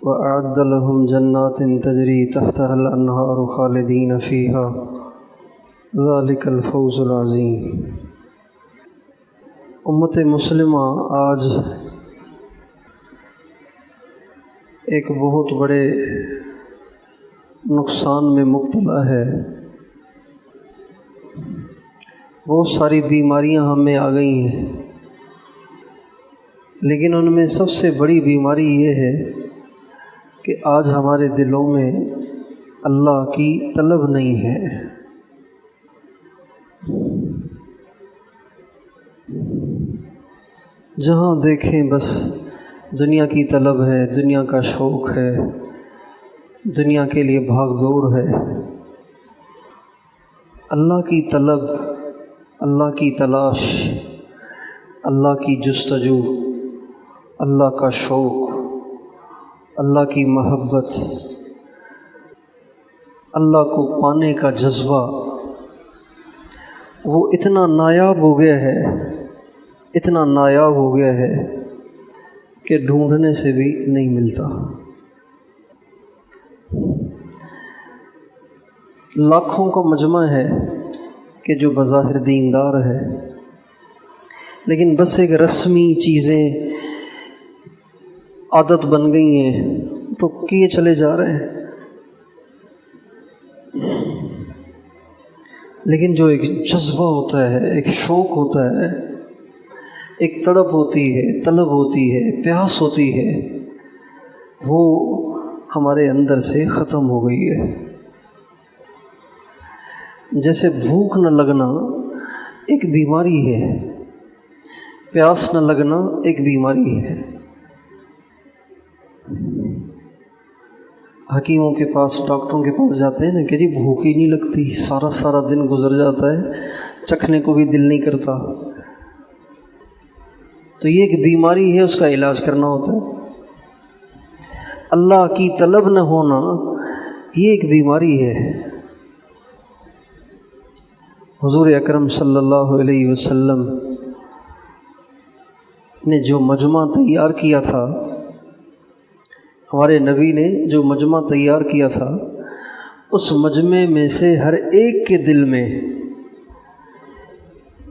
وأعد لهم جنات تجري تحتها الأنهار خالدين فيها ذلك الفوز العظیم۔ امت مسلمہ آج ایک بہت بڑے نقصان میں مبتلا ہے۔ بہت ساری بیماریاں ہمیں آ گئی ہیں، لیکن ان میں سب سے بڑی بیماری یہ ہے کہ آج ہمارے دلوں میں اللہ کی طلب نہیں ہے۔ جہاں دیکھیں بس دنیا کی طلب ہے، دنیا کا شوق ہے، دنیا کے لیے بھاگ دوڑ ہے۔ اللہ کی طلب، اللہ کی تلاش، اللہ کی جستجو، اللہ کا شوق، اللہ کی محبت، اللہ کو پانے کا جذبہ وہ اتنا نایاب ہو گیا ہے، اتنا نایاب ہو گیا ہے کہ ڈھونڈنے سے بھی نہیں ملتا۔ لاکھوں کا مجمع ہے کہ جو بظاہر دیندار ہے، لیکن بس ایک رسمی چیزیں عادت بن گئی ہیں تو کیے چلے جا رہے ہیں۔ لیکن جو ایک جذبہ ہوتا ہے، ایک شوق ہوتا ہے، ایک تڑپ ہوتی ہے، طلب ہوتی ہے، پیاس ہوتی ہے، وہ ہمارے اندر سے ختم ہو گئی ہے۔ جیسے بھوک نہ لگنا ایک بیماری ہے، پیاس نہ لگنا ایک بیماری ہے۔ حکیموں کے پاس، ڈاکٹروں کے پاس جاتے ہیں نا کہ جی بھوک ہی نہیں لگتی، سارا دن گزر جاتا ہے، چکھنے کو بھی دل نہیں کرتا۔ تو یہ ایک بیماری ہے، اس کا علاج کرنا ہوتا ہے۔ اللہ کی طلب نہ ہونا یہ ایک بیماری ہے۔ حضور اکرم صلی اللہ علیہ وسلم نے جو مجمع تیار کیا تھا، ہمارے نبی نے جو مجمع تیار کیا تھا، اس مجمع میں سے ہر ایک کے دل میں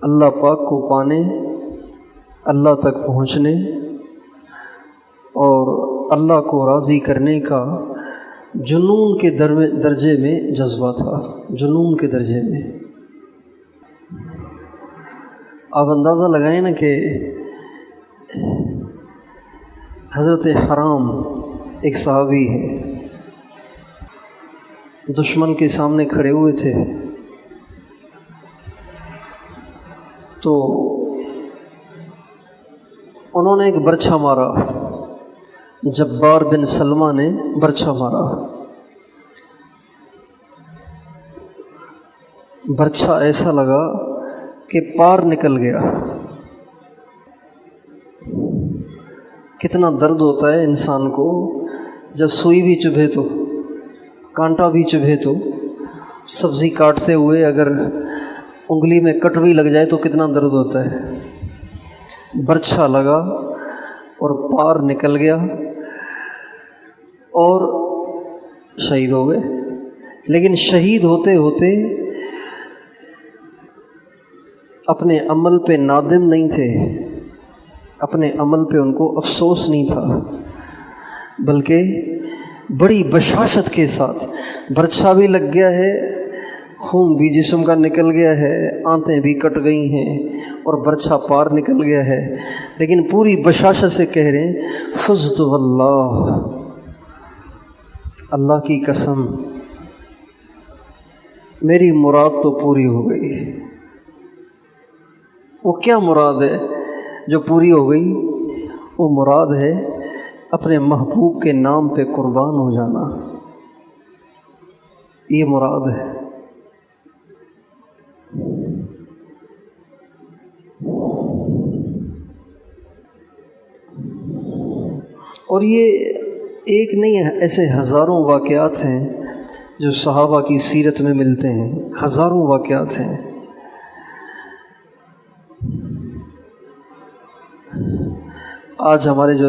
اللہ پاک کو پانے، اللہ تک پہنچنے اور اللہ کو راضی کرنے کا جنون کے درجے میں جذبہ تھا، جنون کے درجے میں۔ آپ اندازہ لگائیں نا کہ حضرت حرام ایک صحابی ہے، دشمن کے سامنے کھڑے ہوئے تھے، تو انہوں نے ایک برچھا مارا، جبار بن سلمہ نے برچھا مارا۔ برچھا ایسا لگا کہ پار نکل گیا۔ کتنا درد ہوتا ہے انسان کو جب سوئی بھی چبھے تو، کانٹا بھی چبھے تو، سبزی کاٹتے ہوئے اگر انگلی میں کٹ بھی لگ جائے تو کتنا درد ہوتا ہے۔ برچھا لگا اور پار نکل گیا اور شہید ہو گئے۔ لیکن شہید ہوتے ہوتے اپنے عمل پہ نادم نہیں تھے، اپنے عمل پہ ان کو افسوس نہیں تھا، بلکہ بڑی بشاشت کے ساتھ، برچھا بھی لگ گیا ہے، خون بھی جسم کا نکل گیا ہے، آنتیں بھی کٹ گئی ہیں اور برچھا پار نکل گیا ہے، لیکن پوری بشاشت سے کہہ رہے ہیں فزت واللہ، اللہ کی قسم میری مراد تو پوری ہو گئی۔ وہ کیا مراد ہے جو پوری ہو گئی؟ وہ مراد ہے اپنے محبوب کے نام پہ قربان ہو جانا، یہ مراد ہے۔ اور یہ ایک نہیں ہے، ایسے ہزاروں واقعات ہیں جو صحابہ کی سیرت میں ملتے ہیں، ہزاروں واقعات ہیں۔ آج ہمارا جو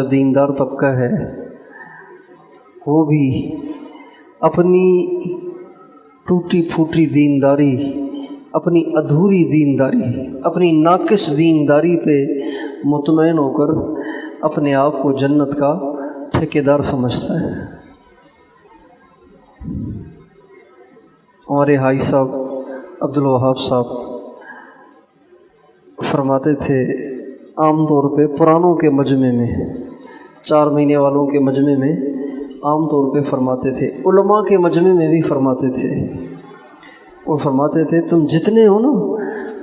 دیندار طبقہ ہے وہ بھی اپنی ٹوٹی پھوٹی دینداری، اپنی ادھوری دینداری، اپنی ناقص دینداری پہ مطمئن ہو کر اپنے آپ کو جنت کا ٹھیکیدار سمجھتا ہے۔ ہمارے حاجی صاحب عبدالوہاب صاحب فرماتے تھے، عام طور پہ پرانوں کے مجمع میں، 4 مہینے والوں کے مجمع میں عام طور پہ فرماتے تھے، علماء کے مجمع میں بھی فرماتے تھے، اور فرماتے تھے تم جتنے ہو نا،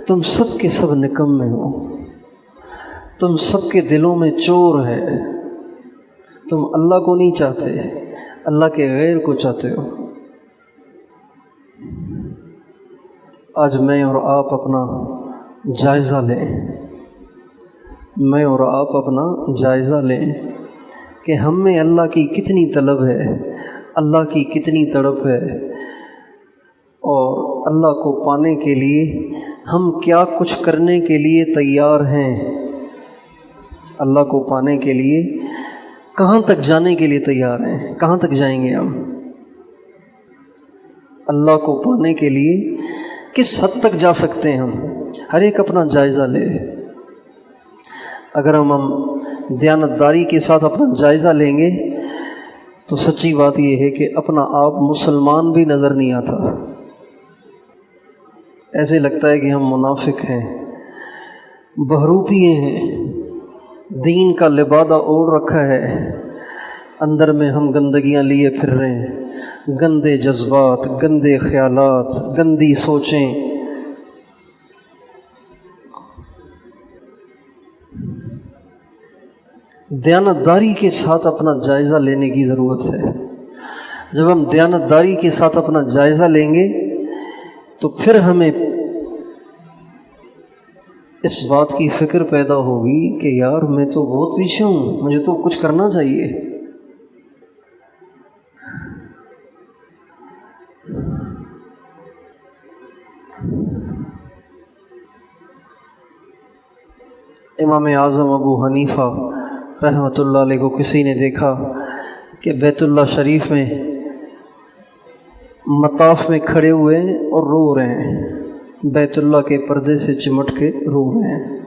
تم سب کے سب نکمے ہو، تم سب کے دلوں میں چور ہے، تم اللہ کو نہیں چاہتے، اللہ کے غیر کو چاہتے ہو۔ آج میں اور آپ اپنا جائزہ لیں، میں اور آپ اپنا جائزہ لیں کہ ہم میں اللہ کی کتنی طلب ہے، اللہ کی کتنی تڑپ ہے، اور اللہ کو پانے کے لیے ہم کیا کچھ کرنے کے لیے تیار ہیں، اللہ کو پانے کے لیے کہاں تک جانے کے لیے تیار ہیں، کہاں تک جائیں گے ہم، اللہ کو پانے کے لیے کس حد تک جا سکتے ہیں ہم، ہر ایک اپنا جائزہ لے۔ اگر ہم دیانتداری کے ساتھ اپنا جائزہ لیں گے تو سچی بات یہ ہے کہ اپنا آپ مسلمان بھی نظر نہیں آتا، ایسے لگتا ہے کہ ہم منافق ہیں، بہروپیے ہیں، دین کا لبادہ اوڑھ رکھا ہے، اندر میں ہم گندگیاں لیے پھر رہے ہیں، گندے جذبات، گندے خیالات، گندی سوچیں۔ دیانتداری کے ساتھ اپنا جائزہ لینے کی ضرورت ہے۔ جب ہم دیانتداری کے ساتھ اپنا جائزہ لیں گے تو پھر ہمیں اس بات کی فکر پیدا ہوگی کہ یار میں تو بہت پیچھے ہوں، مجھے تو کچھ کرنا چاہیے۔ امام اعظم ابو حنیفہ رحمۃ اللہ علیہ کو کسی نے دیکھا کہ بیت اللہ شریف میں مطاف میں کھڑے ہوئے ہیں اور رو رہے ہیں، بیت اللہ کے پردے سے چمٹ کے رو رہے ہیں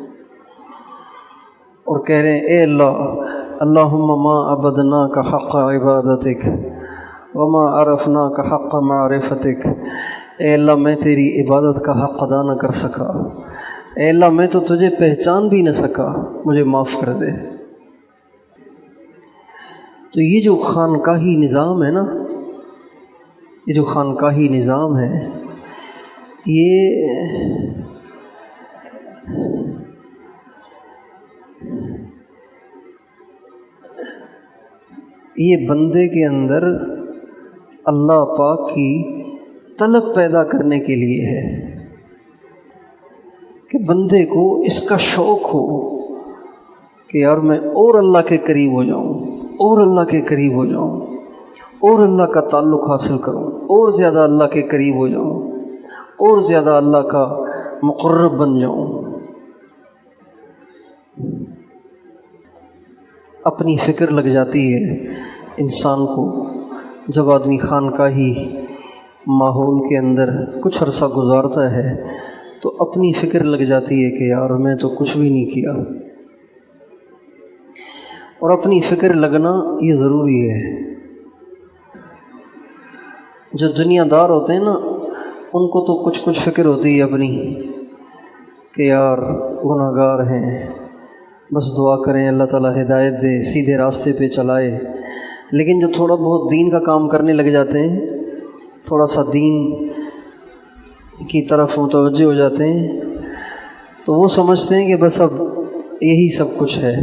اور کہہ رہے ہیں اے اللہ، اللہم ما عبدناک حق عبادتک وما عرفناک حق معرفتک، اے اللہ میں تیری عبادت کا حق ادا نہ کر سکا، اے اللہ میں تو تجھے پہچان بھی نہ سکا، مجھے معاف کر دے۔ تو یہ جو خانقاہی نظام ہے نا، یہ جو خانقاہی نظام ہے، یہ بندے کے اندر اللہ پاک کی طلب پیدا کرنے کے لیے ہے کہ بندے کو اس کا شوق ہو کہ یار میں اور اللہ کے قریب ہو جاؤں، اور اللہ کے قریب ہو جاؤں، اور اللہ کا تعلق حاصل کروں، اور زیادہ اللہ کے قریب ہو جاؤں، اور زیادہ اللہ کا مقرب بن جاؤں۔ اپنی فکر لگ جاتی ہے انسان کو جب آدمی خانقاہی ماحول کے اندر کچھ عرصہ گزارتا ہے، تو اپنی فکر لگ جاتی ہے کہ یار میں تو کچھ بھی نہیں کیا، اور اپنی فکر لگنا یہ ضروری ہے۔ جو دنیا دار ہوتے ہیں نا، ان کو تو کچھ فکر ہوتی ہے اپنی کہ یار گناہ گار ہیں، بس دعا کریں اللہ تعالیٰ ہدایت دے، سیدھے راستے پہ چلائے۔ لیکن جو تھوڑا بہت دین کا کام کرنے لگ جاتے ہیں، تھوڑا سا دین کی طرف متوجہ ہو جاتے ہیں، تو وہ سمجھتے ہیں کہ بس اب یہی سب کچھ ہے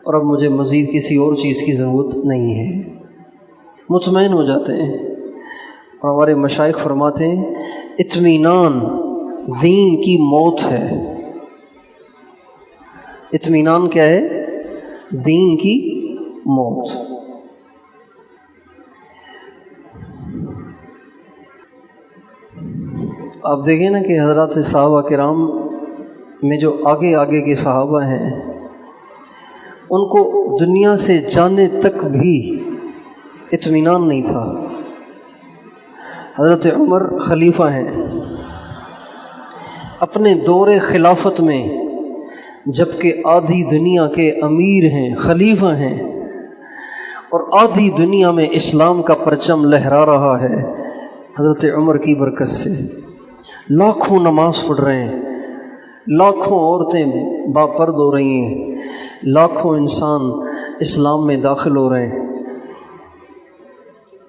اور اب مجھے مزید کسی اور چیز کی ضرورت نہیں ہے، مطمئن ہو جاتے ہیں۔ اور ہمارے مشائخ فرماتے ہیں اطمینان دین کی موت ہے۔ اطمینان کیا ہے؟ دین کی موت۔ آپ دیکھیں نا کہ حضرات صحابہ کرام میں جو آگے آگے کے صحابہ ہیں ان کو دنیا سے جانے تک بھی اطمینان نہیں تھا۔ حضرت عمر خلیفہ ہیں، اپنے دور خلافت میں جبکہ آدھی دنیا کے امیر ہیں، خلیفہ ہیں، اور آدھی دنیا میں اسلام کا پرچم لہرا رہا ہے حضرت عمر کی برکت سے۔ لاکھوں نماز پڑھ رہے ہیں، لاکھوں عورتیں باپرد ہو رہی ہیں، لاکھوں انسان اسلام میں داخل ہو رہے ہیں،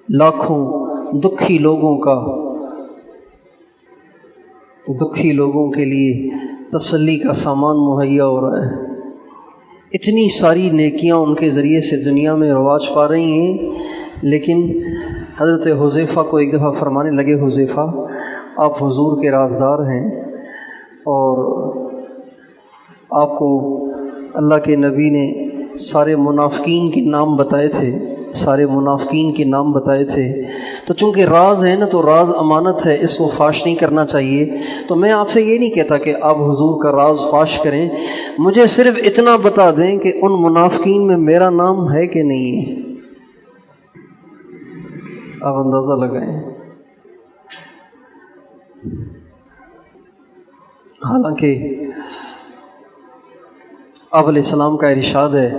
لاکھوں دکھی لوگوں کے لیے تسلی کا سامان مہیا ہو رہا ہے۔ اتنی ساری نیکیاں ان کے ذریعے سے دنیا میں رواج پا رہی ہیں، لیکن حضرت حذیفہ کو ایک دفعہ فرمانے لگے، حذیفہ آپ حضور کے رازدار ہیں اور آپ کو اللہ کے نبی نے سارے منافقین کے نام بتائے تھے، تو چونکہ راز ہے نا، تو راز امانت ہے، اس کو فاش نہیں کرنا چاہیے۔ تو میں آپ سے یہ نہیں کہتا کہ آپ حضور کا راز فاش کریں، مجھے صرف اتنا بتا دیں کہ ان منافقین میں میرا نام ہے کہ نہیں ہے۔ آپ اندازہ لگائیں۔ حالانکہ آپ علیہ السلام کا ارشاد ہے،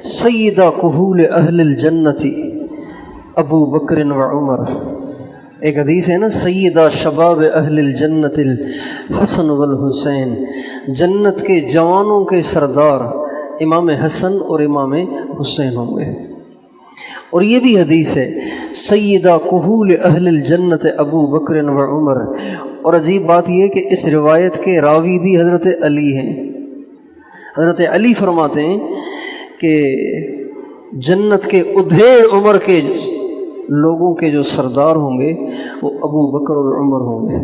سیدہ کہول اہل الجنت ابو بکر و عمر۔ ایک حدیث ہے نا، سیدہ شباب اہل الجنت الحسن والحسین، جنت کے جوانوں کے سردار امام حسن اور امام حسین ہوں گے۔ اور یہ بھی حدیث ہے، سیدہ کہول اہل الجنت ابو بکر و عمر۔ اور عجیب بات یہ کہ اس روایت کے راوی بھی حضرت علی ہیں۔ حضرت علی فرماتے ہیں کہ جنت کے ادھیڑ عمر کے لوگوں کے جو سردار ہوں گے وہ ابو بکر اور عمر ہوں گے۔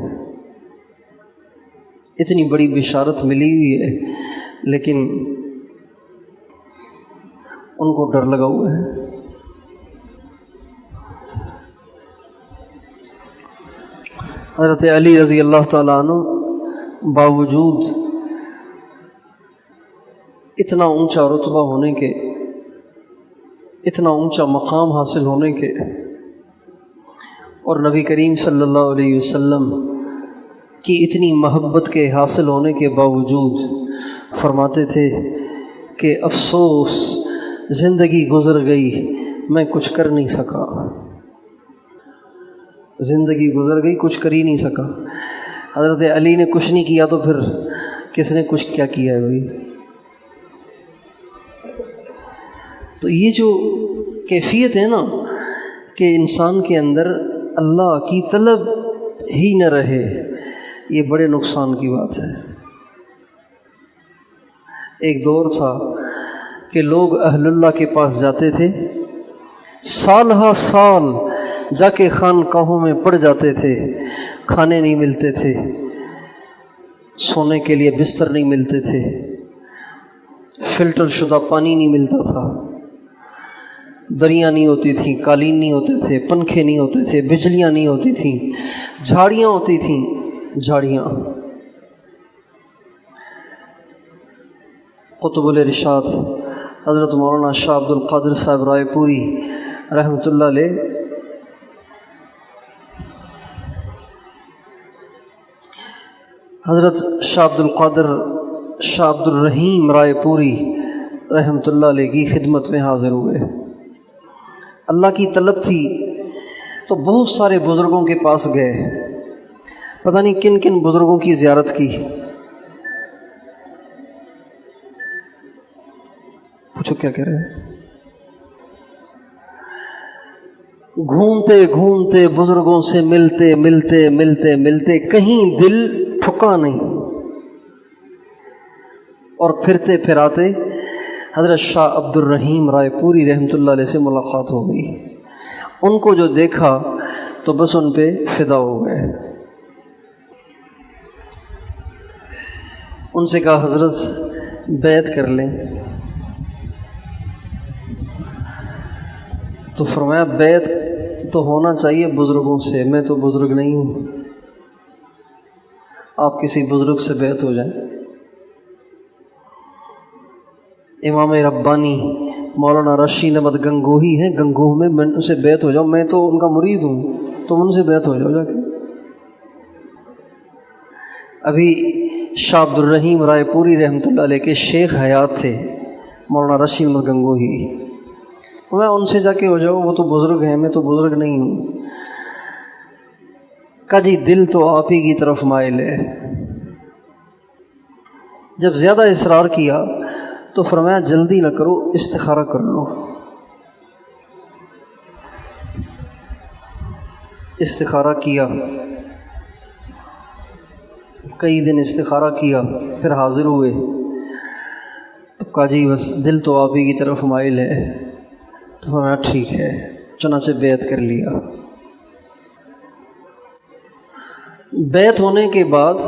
اتنی بڑی بشارت ملی ہوئی ہے، لیکن ان کو ڈر لگا ہوا ہے۔ حضرت علی رضی اللہ تعالیٰ عنہ باوجود اتنا اونچا رتبہ ہونے کے، اتنا اونچا مقام حاصل ہونے کے، اور نبی کریم صلی اللہ علیہ وسلم کی اتنی محبت کے حاصل ہونے کے باوجود فرماتے تھے کہ افسوس زندگی گزر گئی، میں کچھ کر نہیں سکا، زندگی گزر گئی، کچھ کر ہی نہیں سکا۔ حضرت علی نے کچھ نہیں کیا تو پھر کس نے کچھ کیا ہے بھائی؟ تو یہ جو کیفیت ہے نا کہ انسان کے اندر اللہ کی طلب ہی نہ رہے، یہ بڑے نقصان کی بات ہے۔ ایک دور تھا کہ لوگ اہل اللہ کے پاس جاتے تھے، سال ہا سال جا کے خانقاہوں میں پڑ جاتے تھے، کھانے نہیں ملتے تھے، سونے کے لیے بستر نہیں ملتے تھے، فلٹر شدہ پانی نہیں ملتا تھا، دریاں نہیں ہوتی تھیں، قالین نہیں ہوتے تھے، پنکھے نہیں ہوتے تھے، بجلیاں نہیں ہوتی تھیں، جھاڑیاں ہوتی تھیں، جھاڑیاں۔ قطب الارشاد حضرت مولانا شاہ عبد القادر صاحب رائے پوری رحمۃ اللہ علیہ حضرت شاہ عبد القادر شاہ عبد الرحیم رائے پوری رحمۃ اللہ علیہ کی خدمت میں حاضر ہوئے۔ اللہ کی طلب تھی تو بہت سارے بزرگوں کے پاس گئے، پتہ نہیں کن کن بزرگوں کی زیارت کی۔ پوچھو کیا کہہ رہے ہیں؟ گھومتے گھومتے بزرگوں سے ملتے ملتے ملتے ملتے کہیں دل ٹھکا نہیں، اور پھرتے پھراتے حضرت شاہ عبد الرحیم رائے پوری رحمۃ اللہ علیہ سے ملاقات ہو گئی۔ ان کو جو دیکھا تو بس ان پہ فدا ہو گئے۔ ان سے کہا حضرت بیعت کر لیں، تو فرمایا بیعت تو ہونا چاہیے بزرگوں سے، میں تو بزرگ نہیں ہوں، آپ کسی بزرگ سے بیعت ہو جائیں۔ امام ربانی مولانا رشید احمد گنگوہی ہیں گنگوہ میں، ان سے بیعت ہو جاؤ، میں تو ان کا مرید ہوں، تم ان سے بیعت ہو جاؤ جا کے۔ ابھی شاہ عبد الرحیم رائے پوری رحمۃ اللہ علیہ کے شیخ حیات تھے مولانا رشید احمد گنگوہی، میں ان سے جا کے ہو جاؤ، وہ تو بزرگ ہیں، میں تو بزرگ نہیں ہوں۔ کہا جی دل تو آپ ہی کی طرف مائل ہے۔ جب زیادہ اصرار کیا تو فرمایا جلدی نہ کرو، استخارہ کر لو۔ استخارہ کیا، کئی دن استخارہ کیا، پھر حاضر ہوئے تو کہا جی بس دل تو آپ ہی کی طرف مائل ہے، تو فرمایا ٹھیک ہے، چنانچہ بیعت کر لیا۔ بیعت ہونے کے بعد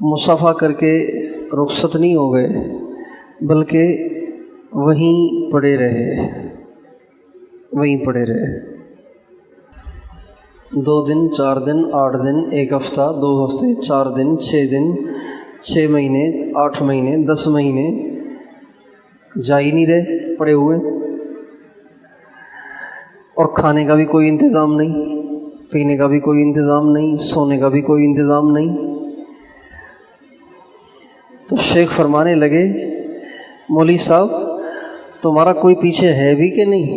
مصافحہ کر کے رخصت نہیں ہو گئے، بلکہ وہیں پڑے رہے، وہیں پڑے رہے۔ 2 دن، 4 دن، 8 دن، 1 ہفتہ، 2 ہفتے، 4 دن، 6 دن، 6 مہینے، 8 مہینے، 10 مہینے جا ہی نہیں رہے، پڑے ہوئے، اور کھانے کا بھی کوئی انتظام نہیں، پینے کا بھی کوئی انتظام نہیں، سونے کا بھی کوئی انتظام نہیں۔ تو شیخ فرمانے لگے مولوی صاحب تمہارا کوئی پیچھے ہے بھی کہ نہیں؟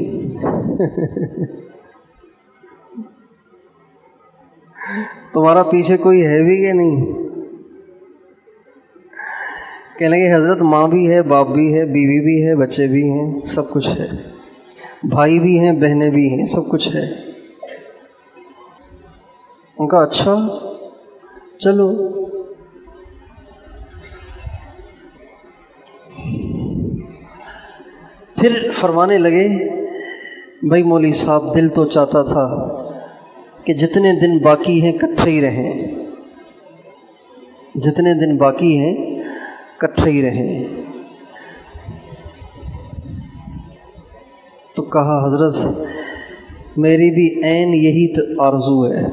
تمہارا پیچھے کوئی ہے بھی کہ نہیں؟ کہنے لگے حضرت ماں بھی ہے، باپ بھی ہے، بیوی بھی ہے، بچے بھی ہیں، سب کچھ ہے، بھائی بھی ہیں، بہنیں بھی ہیں، سب کچھ ہے۔ ان کا اچھا چلو۔ پھر فرمانے لگے بھائی مولوی صاحب دل تو چاہتا تھا کہ جتنے دن باقی ہیں کٹھے ہی رہیں، جتنے دن باقی ہیں کٹھے ہی رہیں۔ تو کہا حضرت میری بھی عین یہی آرزو ہے۔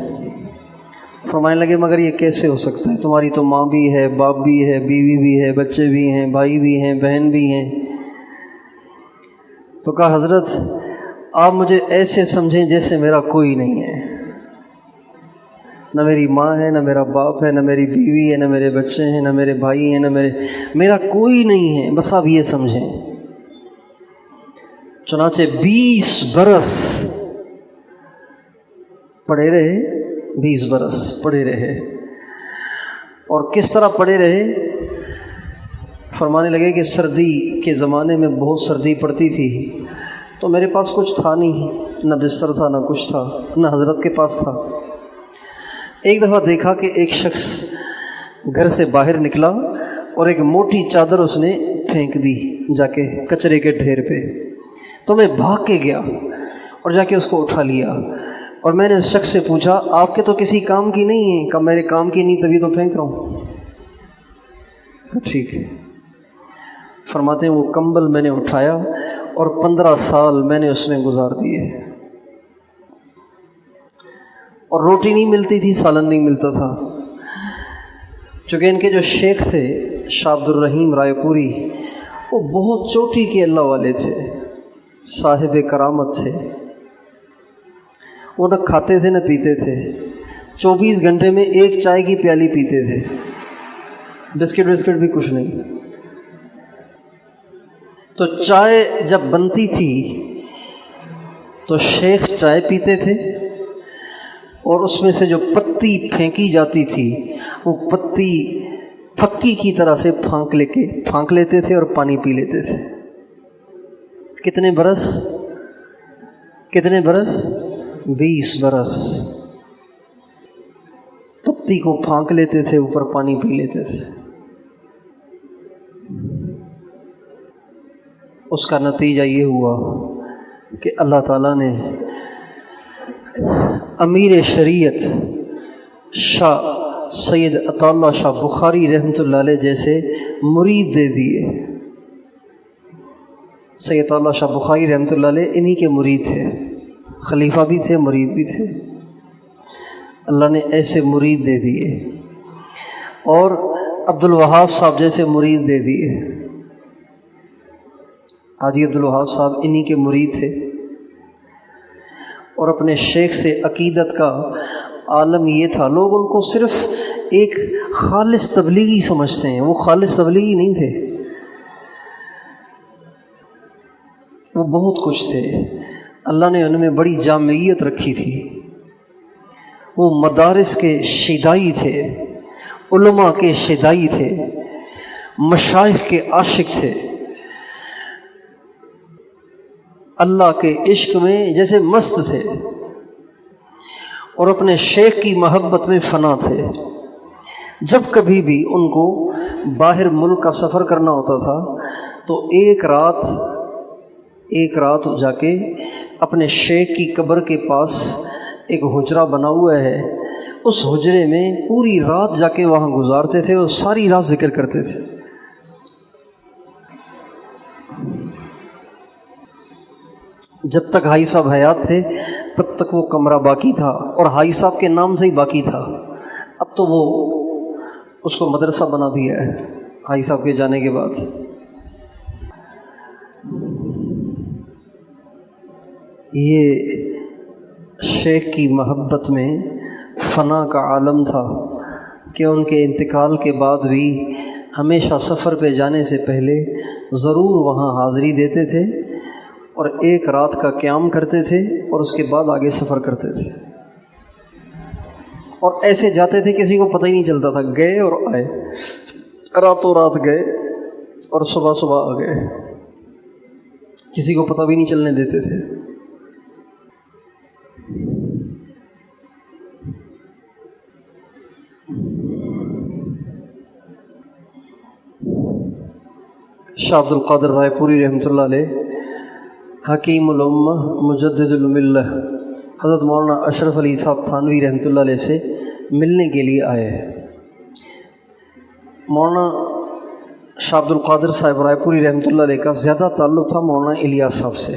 فرمانے لگے مگر یہ کیسے ہو سکتا ہے، تمہاری تو ماں بھی ہے، باپ بھی ہے، بیوی بھی ہے، بچے بھی ہیں، بھائی بھی ہیں، بہن بھی ہیں۔ تو کہا حضرت آپ مجھے ایسے سمجھیں جیسے میرا کوئی نہیں ہے، نہ میری ماں ہے، نہ میرا باپ ہے، نہ میری بیوی ہے، نہ میرے بچے ہیں، نہ میرے بھائی ہیں، نہ میرا کوئی نہیں ہے، بس آپ یہ سمجھیں۔ چنانچہ 20 برس پڑے رہے، 20 برس پڑے رہے۔ اور کس طرح پڑے رہے؟ فرمانے لگے کہ سردی کے زمانے میں بہت سردی پڑتی تھی، تو میرے پاس کچھ تھا نہیں، نہ بستر تھا، نہ کچھ تھا، نہ حضرت کے پاس تھا۔ ایک دفعہ دیکھا کہ ایک شخص گھر سے باہر نکلا اور ایک موٹی چادر اس نے پھینک دی جا کے کچرے کے ڈھیر پہ، تو میں بھاگ کے گیا اور جا کے اس کو اٹھا لیا، اور میں نے اس شخص سے پوچھا آپ کے تو کسی کام کی نہیں ہے؟ کہ میرے کام کی نہیں، تبھی تو پھینک رہا ہوں۔ ٹھیک ہے۔ فرماتے ہیں وہ کمبل میں نے اٹھایا اور 15 سال میں نے اس میں گزار دیے، اور روٹی نہیں ملتی تھی، سالن نہیں ملتا تھا، چونکہ ان کے جو شیخ تھے شاہ عبد الرحیم رائے پوری، وہ بہت چوٹی کے اللہ والے تھے، صاحب کرامت تھے۔ وہ نہ کھاتے تھے نہ پیتے تھے، 24 گھنٹے میں ایک چائے کی پیالی پیتے تھے، بسکٹ بھی کچھ نہیں۔ تو چائے جب بنتی تھی تو شیخ چائے پیتے تھے، اور اس میں سے جو پتی پھینکی جاتی تھی وہ پتی پھکی کی طرح سے پھانک لیتے تھے اور پانی پی لیتے تھے۔ کتنے برس؟ 20 برس پتی کو پھانک لیتے تھے، اوپر پانی پی لیتے تھے۔ اس کا نتیجہ یہ ہوا کہ اللہ تعالیٰ نے امیر شریعت شاہ سید عطا اللہ شاہ بخاری رحمۃ اللہ علیہ جیسے مرید دے دیے۔ سید عطا اللہ شاہ بخاری رحمۃ اللہ علیہ انہی کے مرید تھے، خلیفہ بھی تھے، مرید بھی تھے۔ اللہ نے ایسے مرید دے دیے، اور عبد الوہاب صاحب جیسے مرید دے دیے۔ حاجی عبدالوہاب صاحب انہی کے مرید تھے، اور اپنے شیخ سے عقیدت کا عالم یہ تھا، لوگ ان کو صرف ایک خالص تبلیغی سمجھتے ہیں، وہ خالص تبلیغی نہیں تھے، وہ بہت کچھ تھے۔ اللہ نے ان میں بڑی جامعیت رکھی تھی، وہ مدارس کے شیدائی تھے، علماء کے شیدائی تھے، مشائخ کے عاشق تھے، اللہ کے عشق میں جیسے مست تھے، اور اپنے شیخ کی محبت میں فنا تھے۔ جب کبھی بھی ان کو باہر ملک کا سفر کرنا ہوتا تھا تو ایک رات جا کے اپنے شیخ کی قبر کے پاس ایک حجرہ بنا ہوا ہے، اس حجرے میں پوری رات جا کے وہاں گزارتے تھے اور ساری رات ذکر کرتے تھے۔ جب تک حاجی صاحب حیات تھے تب تک وہ کمرہ باقی تھا، اور حاجی صاحب کے نام سے ہی باقی تھا۔ اب تو وہ اس کو مدرسہ بنا دیا ہے حاجی صاحب کے جانے کے بعد۔ یہ شیخ کی محبت میں فنا کا عالم تھا کہ ان کے انتقال کے بعد بھی ہمیشہ سفر پہ جانے سے پہلے ضرور وہاں حاضری دیتے تھے، اور ایک رات کا قیام کرتے تھے، اور اس کے بعد آگے سفر کرتے تھے، اور ایسے جاتے تھے کسی کو پتہ ہی نہیں چلتا تھا، گئے اور آئے، راتوں رات گئے اور صبح صبح آ گئے، کسی کو پتہ بھی نہیں چلنے دیتے تھے۔ شاہ عبد القادر رائے پوری رحمۃ اللہ علیہ، حکیم الامہ مجدد الملہ، حضرت مولانا اشرف علی صاحب تھانوی رحمۃ اللہ علیہ سے ملنے کے لیے آئے۔ مولانا شاہ عبد القادر صاحب رائے پوری رحمۃ اللہ علیہ کا زیادہ تعلق تھا مولانا الیاس صاحب سے،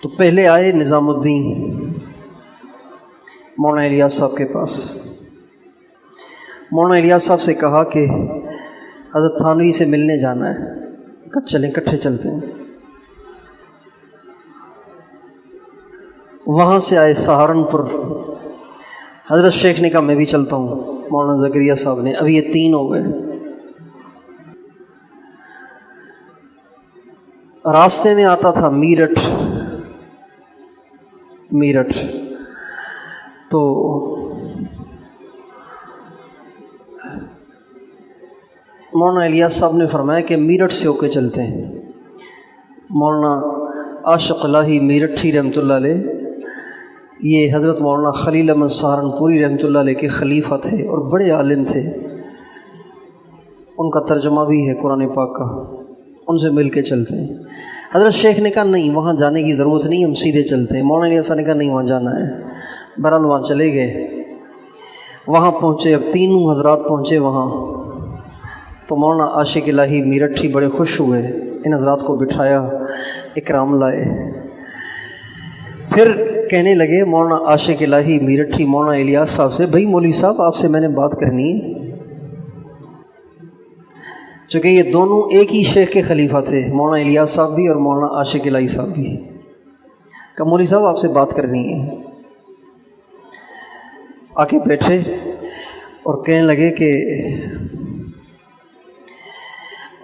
تو پہلے آئے نظام الدین مولانا الیاس صاحب کے پاس۔ مولانا الیاس صاحب سے کہا کہ حضرت تھانوی سے ملنے جانا ہے، کہا چلیں کٹھے چلتے ہیں۔ وہاں سے آئے سہارنپور، حضرت شیخ نے کہا میں بھی چلتا ہوں، مولانا زکریا صاحب نے، ابھی یہ 3 ہو گئے۔ راستے میں آتا تھا میرٹھ، تو مولانا الیاس صاحب نے فرمایا کہ میرٹھ سے ہو کے چلتے ہیں۔ مولانا عاشق الہی میرٹھی رحمۃ اللہ علیہ، یہ حضرت مولانا خلیل احمد سہارنپوری رحمۃ اللہ علیہ کے خلیفہ تھے اور بڑے عالم تھے، ان کا ترجمہ بھی ہے قرآن پاک کا، ان سے مل کے چلتے ہیں۔ حضرت شیخ نے کہا نہیں وہاں جانے کی ضرورت نہیں، ہم سیدھے چلتے ہیں۔ مولانا الیاس صاحب نے کہا نہیں وہاں جانا ہے، بہرحال وہاں چلے گئے۔ وہاں پہنچے، اب تینوں حضرات پہنچے وہاں، تو مولانا عاشق الہی میرٹھی بڑے خوش ہوئے، ان حضرات کو بٹھایا، اکرام لائے۔ پھر کہنے لگے مولانا عاشق الہی میرٹھی مولانا الیاس صاحب سے، بھائی مولوی صاحب آپ سے میں نے بات کرنی ہے، چونکہ یہ دونوں ایک ہی شیخ کے خلیفہ تھے، مولانا الیاس صاحب بھی اور مولانا عاشق الہی صاحب بھی۔ کہا مولوی صاحب آپ سے بات کرنی ہے۔ آ کے بیٹھے اور کہنے لگے کہ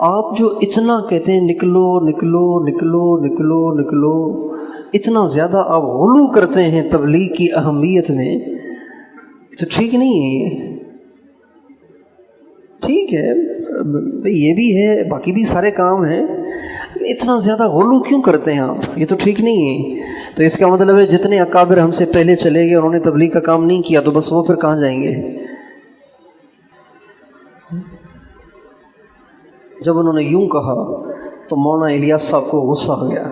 آپ جو اتنا کہتے ہیں نکلو نکلو نکلو نکلو نکلو، اتنا زیادہ آپ غلو کرتے ہیں تبلیغ کی اہمیت میں، تو ٹھیک نہیں ہے۔ ٹھیک ہے یہ بھی ہے، باقی بھی سارے کام ہیں، اتنا زیادہ غلو کیوں کرتے ہیں آپ، یہ تو ٹھیک نہیں ہے۔ تو اس کا مطلب ہے جتنے اکابر ہم سے پہلے چلے گئے اور انہوں نے تبلیغ کا کام نہیں کیا تو بس وہ پھر کہاں جائیں گے۔ جب انہوں نے یوں کہا تو مولانا الیاس صاحب کو غصہ آ گیا۔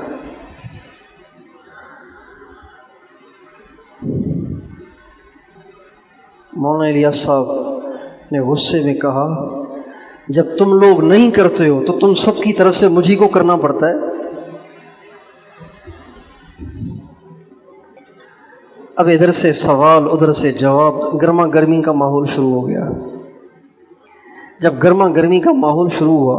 مولانا الیاس صاحب نے غصے میں کہا جب تم لوگ نہیں کرتے ہو تو تم سب کی طرف سے مجھے کو کرنا پڑتا ہے۔ اب ادھر سے سوال ادھر سے جواب، گرما گرمی کا ماحول شروع ہو گیا۔ جب گرما گرمی کا ماحول شروع ہوا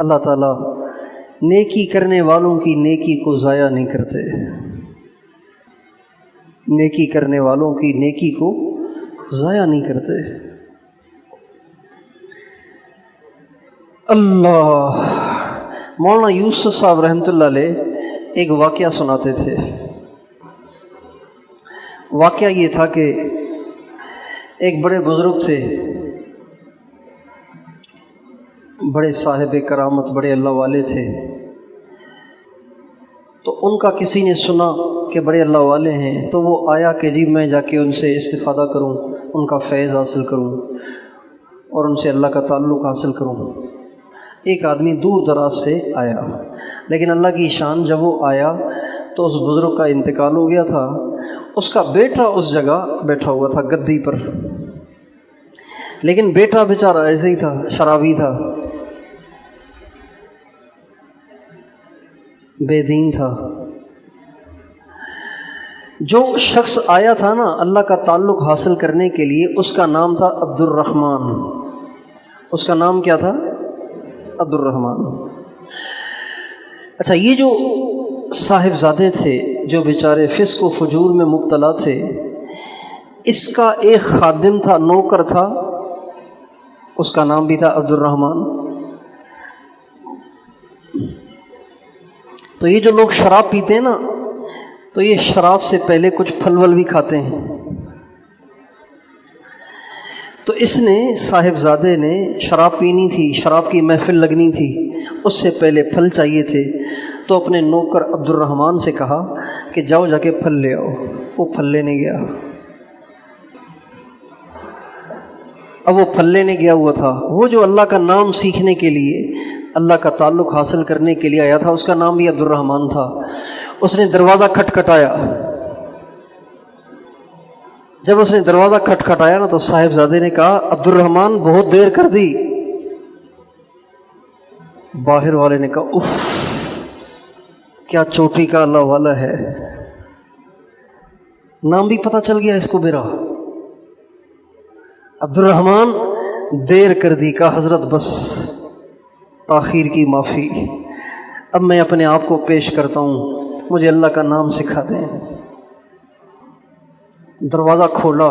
اللہ تعالیٰ نیکی کرنے والوں کی نیکی کو ضائع نہیں کرتے، نیکی کرنے والوں کی نیکی کو ضائع نہیں کرتے۔ اللہ، مولانا یوسف صاحب رحمۃ اللہ علیہ ایک واقعہ سناتے تھے۔ واقعہ یہ تھا کہ ایک بڑے بزرگ تھے، بڑے صاحب کرامت، بڑے اللہ والے تھے۔ تو ان کا کسی نے سنا کہ بڑے اللہ والے ہیں، تو وہ آیا کہ جی میں جا کے ان سے استفادہ کروں، ان کا فیض حاصل کروں اور ان سے اللہ کا تعلق حاصل کروں۔ ایک آدمی دور دراز سے آیا، لیکن اللہ کی شان، جب وہ آیا تو اس بزرگ کا انتقال ہو گیا تھا۔ اس کا بیٹا اس جگہ بیٹھا ہوا تھا گدی پر، لیکن بیٹا بیچارہ ایسے ہی تھا، شرابی تھا، بے دین تھا۔ جو شخص آیا تھا نا اللہ کا تعلق حاصل کرنے کے لیے، اس کا نام تھا عبد الرحمن۔ اس کا نام کیا تھا؟ عبد الرحمن۔ اچھا، یہ جو صاحبزادے تھے جو بیچارے فسق و فجور میں مبتلا تھے، اس کا ایک خادم تھا، نوکر تھا، اس کا نام بھی تھا عبد الرحمن۔ تو یہ جو لوگ شراب پیتے ہیں نا، تو یہ شراب سے پہلے کچھ پھل ول بھی کھاتے ہیں۔ تو اس نے، صاحبزادے نے، شراب پینی تھی، شراب کی محفل لگنی تھی، اس سے پہلے پھل چاہیے تھے۔ تو اپنے نوکر عبد الرحمن سے کہا کہ جاؤ جا کے پھل لے آؤ۔ وہ پھل لینے گیا۔ اب وہ پھل لینے گیا ہوا تھا، وہ جو اللہ کا نام سیکھنے کے لیے، اللہ کا تعلق حاصل کرنے کے لیے آیا تھا، اس کا نام بھی عبد الرحمن تھا۔ اس نے دروازہ کھٹکھٹایا۔ جب اس نے دروازہ کھٹکھٹایا نا، تو صاحبزادے نے کہا عبد الرحمن بہت دیر کر دی۔ باہر والے نے کہا اف، کیا چوٹی کا اللہ والا ہے، نام بھی پتہ چل گیا اس کو میرا۔ عبد الرحمن دیر کر دی، کہا حضرت بس، تاخیر کی معافی، اب میں اپنے آپ کو پیش کرتا ہوں، مجھے اللہ کا نام سکھا دیں۔ دروازہ کھولا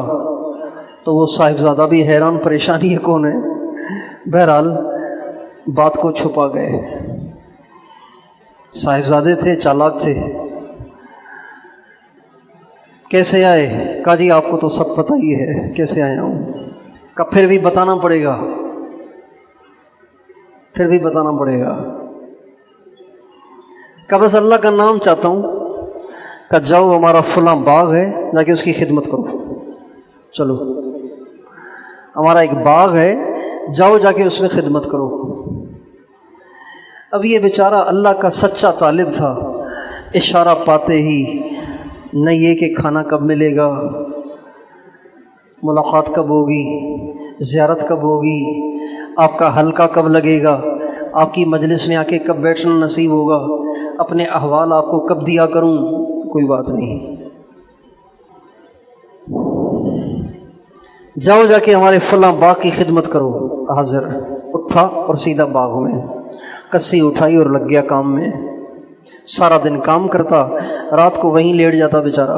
تو وہ صاحبزادہ بھی حیران، پریشانی ہے کون ہے، بہرحال بات کو چھپا گئے۔ صاحبزادے تھے، چالاک تھے۔ کیسے آئے؟ کہا جی آپ کو تو سب پتہ ہی ہے کیسے آیا ہوں۔ کہا پھر بھی بتانا پڑے گا، پھر بھی بتانا پڑے گا۔ کہا بس اللہ کا نام چاہتا ہوں۔ کہا جاؤ ہمارا فلاں باغ ہے، جا کے اس کی خدمت کرو۔ چلو، ہمارا ایک باغ ہے، جاؤ جا کے اس میں خدمت کرو۔ اب یہ بیچارہ اللہ کا سچا طالب تھا، اشارہ پاتے ہی نہ یہ کہ کھانا کب ملے گا، ملاقات کب ہوگی، زیارت کب ہوگی، آپ کا حلقہ کب لگے گا، آپ کی مجلس میں آ کے کب بیٹھنا نصیب ہوگا، اپنے احوال آپ کو کب دیا کروں، کوئی بات نہیں، جاؤ جا کے ہمارے فلاں باغ کی خدمت کرو۔ حاضر اٹھا اور سیدھا باغ میں کسی اٹھائی اور لگ گیا کام میں۔ سارا دن کام کرتا، رات کو وہیں لیٹ جاتا بیچارہ،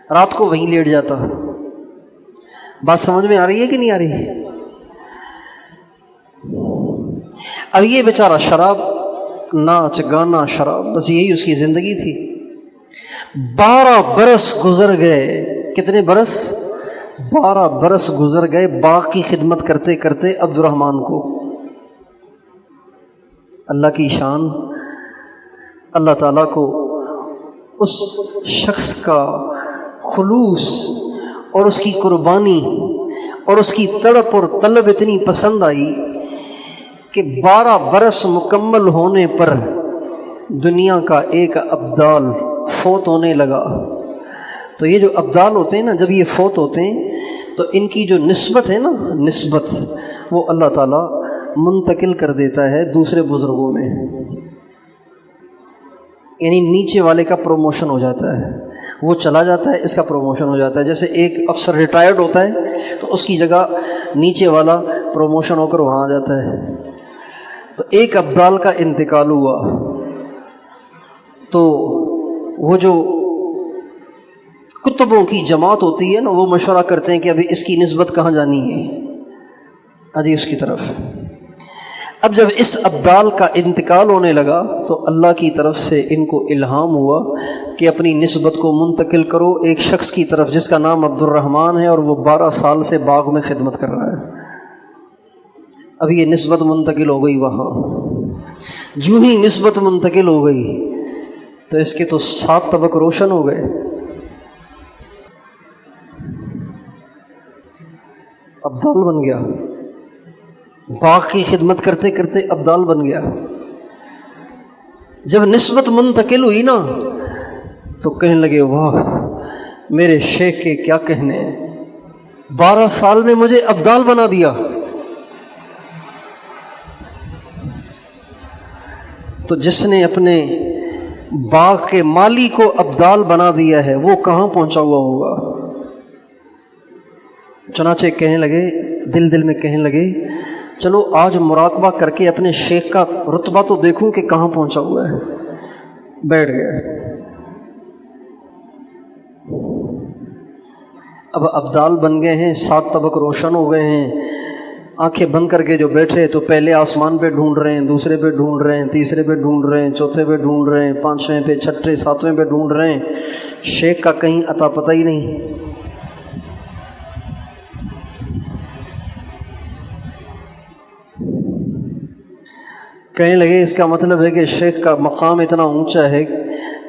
رات کو وہیں لیٹ جاتا۔ بات سمجھ میں آ رہی ہے کہ نہیں آ رہی؟ اب یہ بیچارہ شراب، ناچ گانا، شراب، بس یہی اس کی زندگی تھی۔ 12 برس گزر گئے۔ کتنے برس؟ 12 برس گزر گئے باغ کی خدمت کرتے کرتے عبد الرحمن کو۔ اللہ کی شان، اللہ تعالیٰ کو اس شخص کا خلوص اور اس کی قربانی اور اس کی تڑپ اور طلب اتنی پسند آئی کہ 12 برس مکمل ہونے پر دنیا کا ایک ابدال فوت ہونے لگا۔ تو یہ جو ابدال ہوتے ہیں نا، جب یہ فوت ہوتے ہیں تو ان کی جو نسبت ہے نا، نسبت وہ اللہ تعالیٰ منتقل کر دیتا ہے دوسرے بزرگوں میں، یعنی نیچے والے کا پروموشن ہو جاتا ہے، وہ چلا جاتا ہے، اس کا پروموشن ہو جاتا ہے۔ جیسے ایک افسر ریٹائرڈ ہوتا ہے تو اس کی جگہ نیچے والا پروموشن ہو کر وہاں آ جاتا ہے۔ تو ایک ابدال کا انتقال ہوا، تو وہ جو کتبوں کی جماعت ہوتی ہے نا، وہ مشورہ کرتے ہیں کہ ابھی اس کی نسبت کہاں جانی ہے، اجی اس کی طرف۔ اب جب اس ابدال کا انتقال ہونے لگا تو اللہ کی طرف سے ان کو الہام ہوا کہ اپنی نسبت کو منتقل کرو ایک شخص کی طرف جس کا نام عبد الرحمن ہے، اور وہ 12 سال سے باغ میں خدمت کر رہا ہے۔ اب یہ نسبت منتقل ہو گئی وہاں۔ جو ہی نسبت منتقل ہو گئی تو اس کے تو 7 طبق روشن ہو گئے۔ ابدال بن گیا، باغ کی خدمت کرتے کرتے ابدال بن گیا۔ جب نسبت منتقل ہوئی نا تو کہنے لگے واہ میرے شیخ کے کیا کہنے ہیں، 12 سال میں مجھے ابدال بنا دیا۔ تو جس نے اپنے باغ کے مالی کو ابدال بنا دیا ہے وہ کہاں پہنچا ہوا ہوگا۔ چنانچہ کہنے لگے، دل میں کہنے لگے چلو آج مراقبہ کر کے اپنے شیخ کا رتبہ تو دیکھوں کہ کہاں پہنچا ہوا ہے۔ بیٹھ گئے۔ اب ابدال بن گئے ہیں، 7 طبق روشن ہو گئے ہیں۔ آنکھیں بند کر کے جو بیٹھے تو پہلے آسمان پہ ڈھونڈ رہے ہیں، دوسرے پہ ڈھونڈ رہے ہیں، تیسرے پہ ڈھونڈ رہے ہیں، چوتھے پہ ڈھونڈ رہے ہیں، 5ویں پہ، 6ویں، 7ویں پہ ڈھونڈ رہے ہیں، شیخ کا کہیں عطا پتہ ہی نہیں۔ کہنے لگے اس کا مطلب ہے کہ شیخ کا مقام اتنا اونچا ہے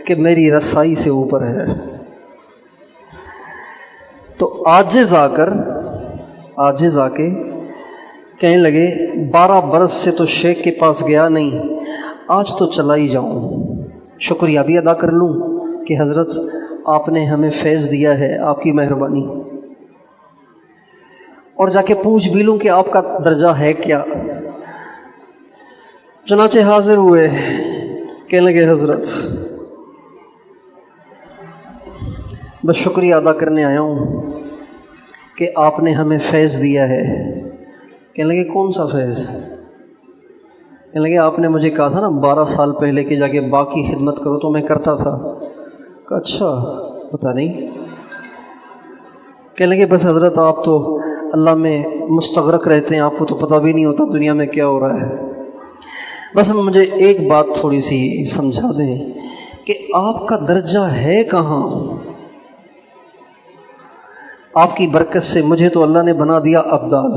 کہ میری رسائی سے اوپر ہے۔ تو عاجز آ کے کہنے لگے 12 برس سے تو شیخ کے پاس گیا نہیں، آج تو چلا ہی جاؤں، شکریہ بھی ادا کر لوں کہ حضرت آپ نے ہمیں فیض دیا ہے، آپ کی مہربانی، اور جا کے پوچھ بھی لوں کہ آپ کا درجہ ہے کیا۔ چنانچہ حاضر ہوئے، کہنے لگے حضرت بس شکریہ ادا کرنے آیا ہوں کہ آپ نے ہمیں فیض دیا ہے۔ کہنے لگے کون سا فیض؟ کہنے لگے آپ نے مجھے کہا تھا نا 12 سال پہلے کہ جا کے باقی خدمت کرو، تو میں کرتا تھا۔ کہا اچھا پتہ نہیں۔ کہنے لگے بس حضرت آپ تو اللہ میں مستغرق رہتے ہیں، آپ کو تو پتہ بھی نہیں ہوتا دنیا میں کیا ہو رہا ہے۔ بس مجھے ایک بات تھوڑی سی سمجھا دیں کہ آپ کا درجہ ہے کہاں؟ آپ کی برکت سے مجھے تو اللہ نے بنا دیا ابدال،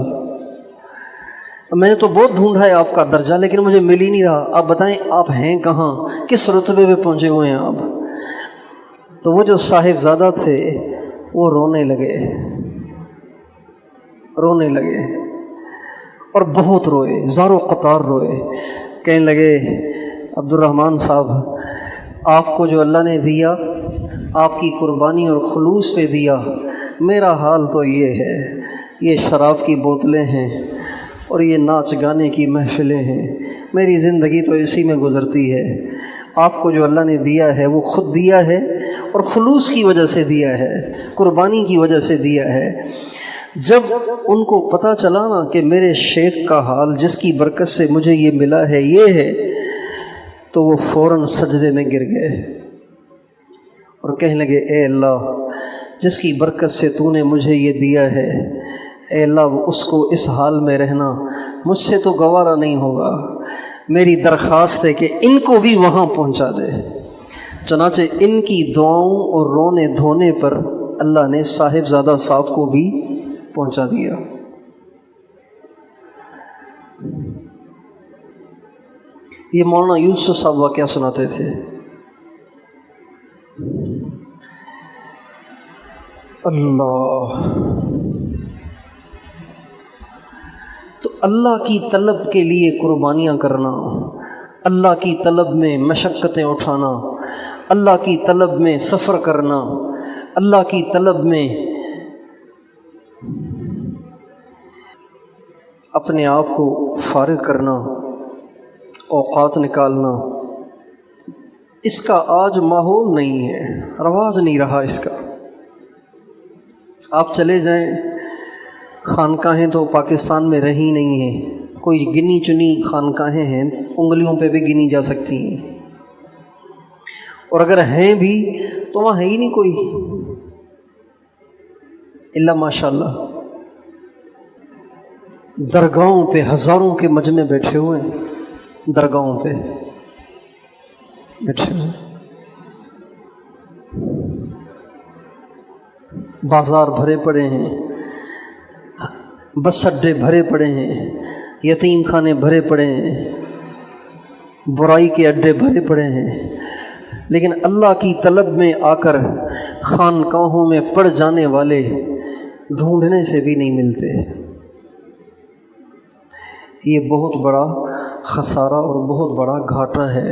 میں نے تو بہت ڈھونڈا ہے آپ کا درجہ لیکن مجھے مل ہی نہیں رہا، آپ بتائیں آپ ہیں کہاں، کس رتبے پہ پہنچے ہوئے ہیں آپ؟ تو وہ جو صاحب زادہ تھے وہ رونے لگے اور بہت روئے، زارو قطار روئے۔ کہنے لگے عبد الرحمن صاحب آپ کو جو اللہ نے دیا آپ کی قربانی اور خلوص پہ دیا، میرا حال تو یہ ہے، یہ شراب کی بوتلیں ہیں اور یہ ناچ گانے کی محفلیں ہیں، میری زندگی تو اسی میں گزرتی ہے۔ آپ کو جو اللہ نے دیا ہے وہ خود دیا ہے اور خلوص کی وجہ سے دیا ہے، قربانی کی وجہ سے دیا ہے۔ جب ان کو پتہ چلا نا کہ میرے شیخ کا حال جس کی برکت سے مجھے یہ ملا ہے یہ ہے، تو وہ فوراً سجدے میں گر گئے اور کہنے لگے اے اللہ جس کی برکت سے تو نے مجھے یہ دیا ہے، اے اللہ اس کو اس حال میں رہنا مجھ سے تو گوارا نہیں ہوگا، میری درخواست ہے کہ ان کو بھی وہاں پہنچا دے۔ چنانچہ ان کی دعاؤں اور رونے دھونے پر اللہ نے صاحب زادہ صاحب کو بھی پہنچا دیا۔ یہ مولانا یوسف صاحب واقعہ سناتے تھے۔ اللہ، تو اللہ کی طلب کے لیے قربانیاں کرنا، اللہ کی طلب میں مشقتیں اٹھانا، اللہ کی طلب میں سفر کرنا، اللہ کی طلب میں اپنے آپ کو فارغ کرنا، اوقات نکالنا، اس کا آج ماحول نہیں ہے، رواج نہیں رہا اس کا۔ آپ چلے جائیں خانقاہیں تو پاکستان میں رہی نہیں ہیں، کوئی گنی چنی خانقاہیں ہیں، انگلیوں پہ بھی گنی جا سکتی ہیں، اور اگر ہیں بھی تو وہاں ہے ہی نہیں کوئی الا ماشاء اللہ۔ درگاہوں پہ ہزاروں کے مجمع بیٹھے ہوئے ہیں، درگاہوں پہ بیٹھے ہوئے، بازار بھرے پڑے ہیں، بس اڈے بھرے پڑے ہیں، یتیم خانے بھرے پڑے ہیں، برائی کے اڈے بھرے پڑے ہیں، لیکن اللہ کی طلب میں آ کر خانقاہوں میں پڑ جانے والے ڈھونڈنے سے بھی نہیں ملتے۔ یہ بہت بڑا خسارہ اور بہت بڑا گھاٹا ہے،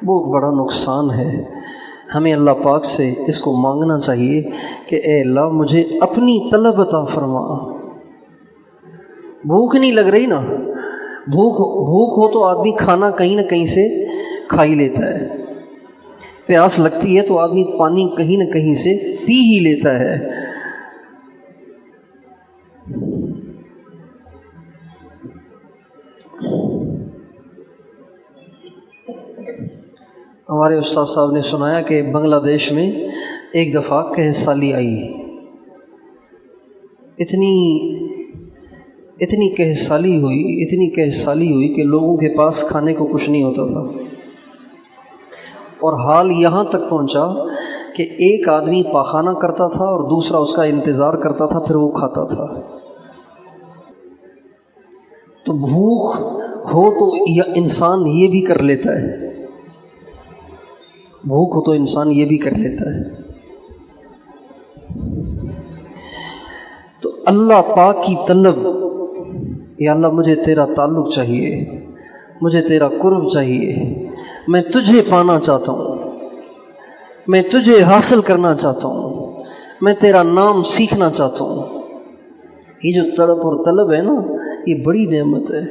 بہت بڑا نقصان ہے۔ ہمیں اللہ پاک سے اس کو مانگنا چاہیے کہ اے اللہ مجھے اپنی طلب عطا فرما۔ بھوک نہیں لگ رہی نا، بھوک ہو تو آدمی کھانا کہیں نہ کہیں سے کھا ہی لیتا ہے، پیاس لگتی ہے تو آدمی پانی کہیں نہ کہیں سے پی ہی لیتا ہے۔ ہمارے استاد صاحب نے سنایا کہ بنگلہ دیش میں ایک دفعہ قحط سالی آئی، اتنی قحط سالی ہوئی کہ لوگوں کے پاس کھانے کو کچھ نہیں ہوتا تھا، اور حال یہاں تک پہنچا کہ ایک آدمی پاخانہ کرتا تھا اور دوسرا اس کا انتظار کرتا تھا، پھر وہ کھاتا تھا۔ تو بھوک ہو تو انسان یہ بھی کر لیتا ہے، بھوک ہو تو انسان یہ بھی کر لیتا ہے۔ تو اللہ پاک کی طلب، یا اللہ مجھے تیرا تعلق چاہیے، مجھے تیرا قرب چاہیے، میں تجھے پانا چاہتا ہوں، میں تجھے حاصل کرنا چاہتا ہوں، میں تیرا نام سیکھنا چاہتا ہوں۔ یہ جو تڑپ اور طلب ہے نا، یہ بڑی نعمت ہے۔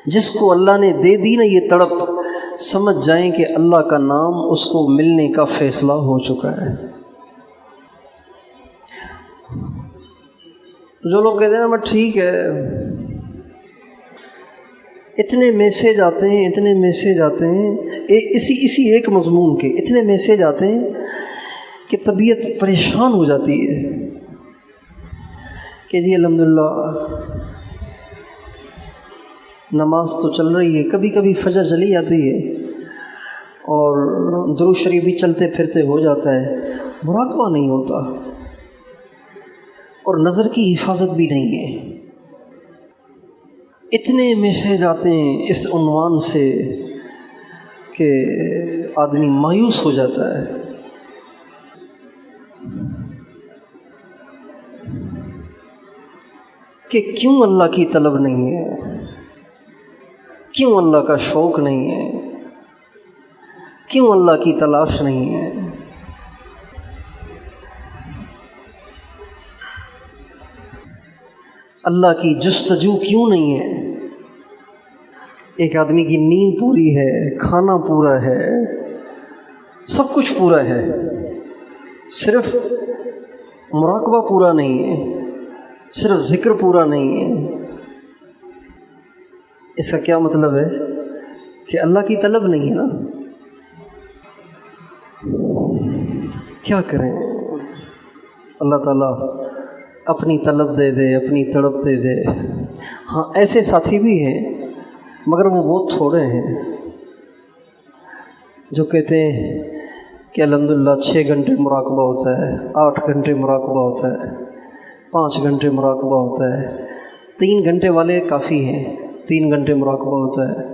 جس کو اللہ نے دے دی نا یہ تڑپ، سمجھ جائیں کہ اللہ کا نام اس کو ملنے کا فیصلہ ہو چکا ہے۔ جو لوگ کہتے ہیں نا بس ٹھیک ہے، اتنے میسیج آتے ہیں اسی ایک مضمون کے اتنے میسیج آتے ہیں کہ طبیعت پریشان ہو جاتی ہے کہ جی الحمدللہ نماز تو چل رہی ہے، کبھی کبھی فجر چلی جاتی ہے اور درود شریف بھی چلتے پھرتے ہو جاتا ہے، مراقبہ نہیں ہوتا اور نظر کی حفاظت بھی نہیں ہے۔ اتنے میسیج آتے ہیں اس عنوان سے کہ آدمی مایوس ہو جاتا ہے۔ کہ کیوں اللہ کی طلب نہیں ہے، کیوں اللہ کا شوق نہیں ہے، کیوں اللہ کی تلاش نہیں ہے۔ اللہ کی جستجو کیوں نہیں ہے؟ ایک آدمی کی نیند پوری ہے، کھانا پورا ہے، سب کچھ پورا ہے، صرف مراقبہ پورا نہیں ہے، صرف ذکر پورا نہیں ہے۔ اس کا کیا مطلب ہے؟ کہ اللہ کی طلب نہیں ہے نا۔ کیا کریں؟ اللہ تعالیٰ اپنی طلب دے دے، اپنی تڑپ دے دے۔ ہاں ایسے ساتھی بھی ہیں مگر وہ بہت تھوڑے ہیں جو کہتے ہیں کہ الحمدللہ 6 گھنٹے مراقبہ ہوتا ہے، 8 گھنٹے مراقبہ ہوتا ہے، 5 گھنٹے مراقبہ ہوتا ہے، 3 گھنٹے والے کافی ہیں، 3 گھنٹے مراقبہ ہوتا ہے،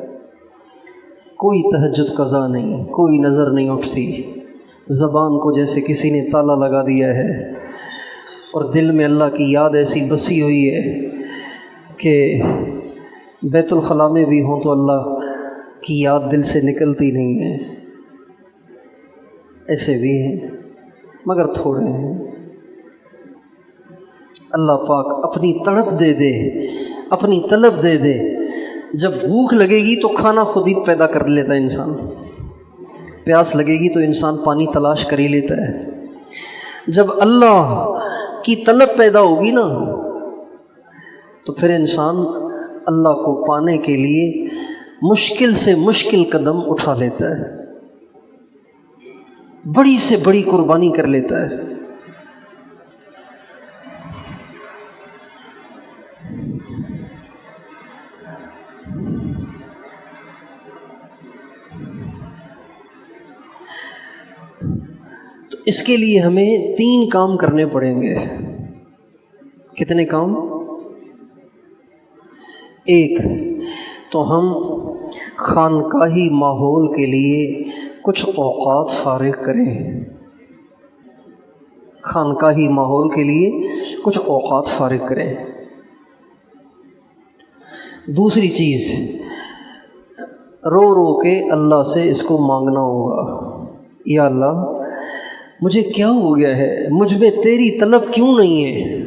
کوئی تہجد قضا نہیں، کوئی نظر نہیں اٹھتی، زبان کو جیسے کسی نے تالا لگا دیا ہے، اور دل میں اللہ کی یاد ایسی بسی ہوئی ہے کہ بیت الخلاء میں بھی ہوں تو اللہ کی یاد دل سے نکلتی نہیں ہے۔ ایسے بھی ہیں مگر تھوڑے ہیں۔ اللہ پاک اپنی تڑپ دے دے، اپنی طلب دے دے۔ جب بھوک لگے گی تو کھانا خود ہی پیدا کر لیتا ہے انسان، پیاس لگے گی تو انسان پانی تلاش کر ہی لیتا ہے۔ جب اللہ کی طلب پیدا ہوگی نا تو پھر انسان اللہ کو پانے کے لیے مشکل سے مشکل قدم اٹھا لیتا ہے، بڑی سے بڑی قربانی کر لیتا ہے۔ تو اس کے لیے ہمیں 3 کام کرنے پڑیں گے۔ کتنے کام؟ 1 تو ہم خانقاہی ماحول کے لیے کچھ اوقات فارغ کریں، خانقاہی ماحول کے لیے کچھ اوقات فارغ کریں۔ دوسری چیز، رو رو کے اللہ سے اس کو مانگنا ہوگا، یا اللہ مجھے کیا ہو گیا ہے، مجھ میں تیری طلب کیوں نہیں ہے،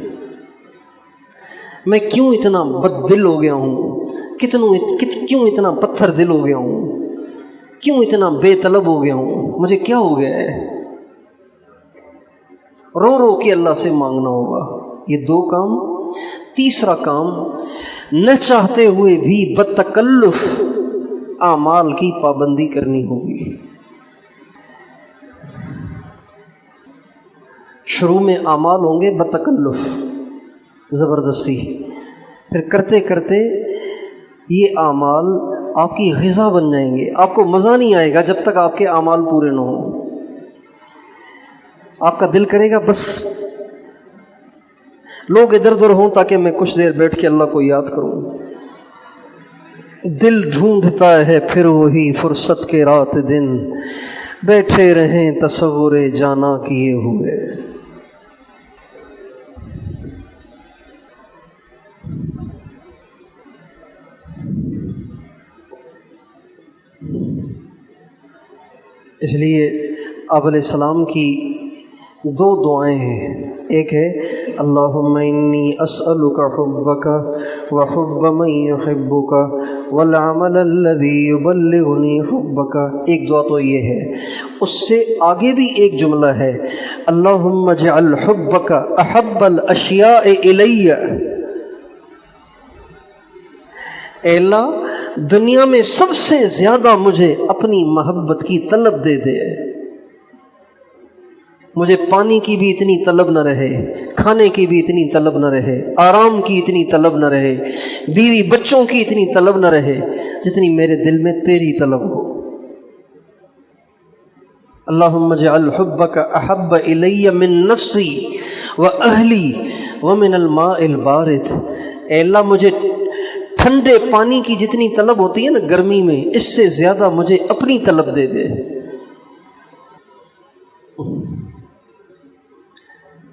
میں کیوں اتنا بد دل ہو گیا ہوں، کیوں اتنا پتھر دل ہو گیا ہوں، کیوں اتنا بے طلب ہو گیا ہوں، مجھے کیا ہو گیا ہے۔ رو رو کے اللہ سے مانگنا ہوگا۔ یہ 2 کام۔ تیسرا کام، نہ چاہتے ہوئے بھی بتکلف اعمال کی پابندی کرنی ہوگی۔ شروع میں اعمال ہوں گے بتکلف، زبردستی، پھر کرتے کرتے یہ اعمال آپ کی غذا بن جائیں گے۔ آپ کو مزہ نہیں آئے گا جب تک آپ کے اعمال پورے نہ ہوں۔ آپ کا دل کرے گا بس لوگ ادھر ادھر ہوں تاکہ میں کچھ دیر بیٹھ کے اللہ کو یاد کروں۔ دل ڈھونڈتا ہے پھر وہی فرصت کے رات دن، بیٹھے رہیں تصور جانا کیے ہوئے۔ اس لیے آپ علیہ السلام کی 2 دعائیں ہیں۔ ایک ہے اللہم انی اسألک حبک وحب من یحبک والعمل الذی یبلغنی حبک۔ ایک دعا تو یہ ہے، اس سے آگے بھی ایک جملہ ہے اللہم اجعل حبک احب الاشیاء الی۔ اے اللہ دنیا میں سب سے زیادہ مجھے اپنی محبت کی طلب دے دے، مجھے پانی کی بھی اتنی طلب نہ رہے، کھانے کی بھی اتنی طلب نہ رہے، آرام کی اتنی طلب نہ رہے، بیوی بچوں کی اتنی طلب نہ رہے جتنی میرے دل میں تیری طلب ہو۔ اللہم اجعل حبک احب الی من نفسی واہلی ومن الماء البارد۔ اے اللہ مجھے ٹھنڈے پانی کی جتنی طلب ہوتی ہے نا گرمی میں، اس سے زیادہ مجھے اپنی طلب دے دے۔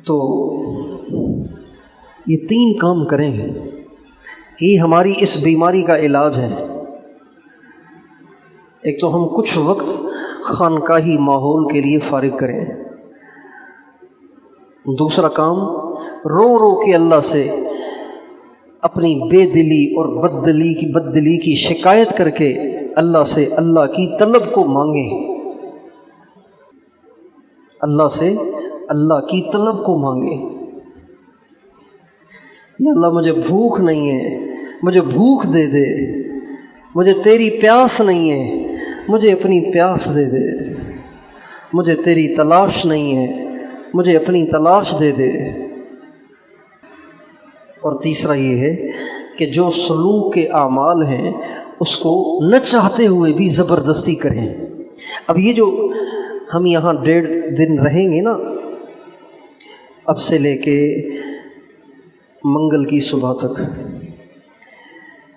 تو یہ 3 کام کریں، یہ ہماری اس بیماری کا علاج ہے۔ ایک تو ہم کچھ وقت خانقاہی ماحول کے لیے فارغ کریں۔ دوسرا کام، رو رو کے اللہ سے اپنی بے دلی اور بددلی کی شکایت کر کے اللہ سے اللہ کی طلب کو مانگیں، اللہ سے اللہ کی طلب کو مانگیں۔ یا اللہ مجھے بھوک نہیں ہے، مجھے بھوک دے دے، مجھے تیری پیاس نہیں ہے، مجھے اپنی پیاس دے دے، مجھے تیری تلاش نہیں ہے، مجھے اپنی تلاش دے دے۔ اور تیسرا یہ ہے کہ جو سلوک کے اعمال ہیں اس کو نہ چاہتے ہوئے بھی زبردستی کریں۔ اب یہ جو ہم یہاں 1.5 دن رہیں گے نا، اب سے لے کے منگل کی صبح تک،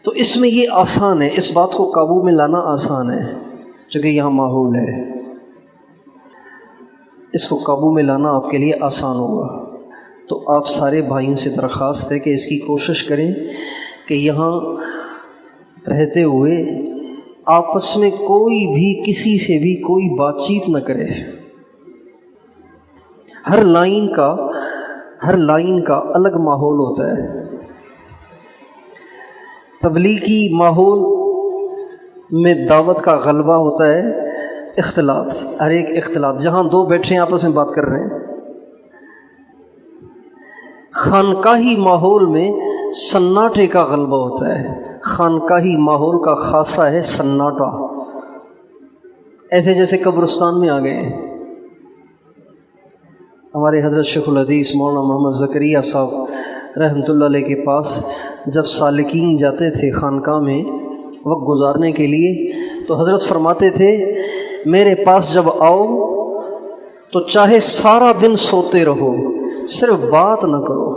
تو اس میں یہ آسان ہے، اس بات کو قابو میں لانا آسان ہے چونکہ یہاں ماحول ہے، اس کو قابو میں لانا آپ کے لیے آسان ہوگا۔ تو آپ سارے بھائیوں سے درخواست ہے کہ اس کی کوشش کریں کہ یہاں رہتے ہوئے آپس میں کوئی بھی کسی سے بھی کوئی بات چیت نہ کرے۔ ہر لائن کا الگ ماحول ہوتا ہے۔ تبلیغی ماحول میں دعوت کا غلبہ ہوتا ہے اختلاط، ہر ایک اختلاط، جہاں 2 بیٹھے ہیں آپس میں بات کر رہے ہیں۔ خانقاہی ماحول میں سناٹے کا غلبہ ہوتا ہے، خانقاہی ماحول کا خاصہ ہے سناٹا، ایسے جیسے قبرستان میں آ گئے ہیں۔ ہمارے حضرت شیخ الحدیث مولانا محمد زکریا صاحب رحمۃ اللہ علیہ کے پاس جب سالکین جاتے تھے خانقاہ میں وقت گزارنے کے لیے تو حضرت فرماتے تھے میرے پاس جب آؤ تو چاہے سارا دن سوتے رہو، صرف بات نہ کرو،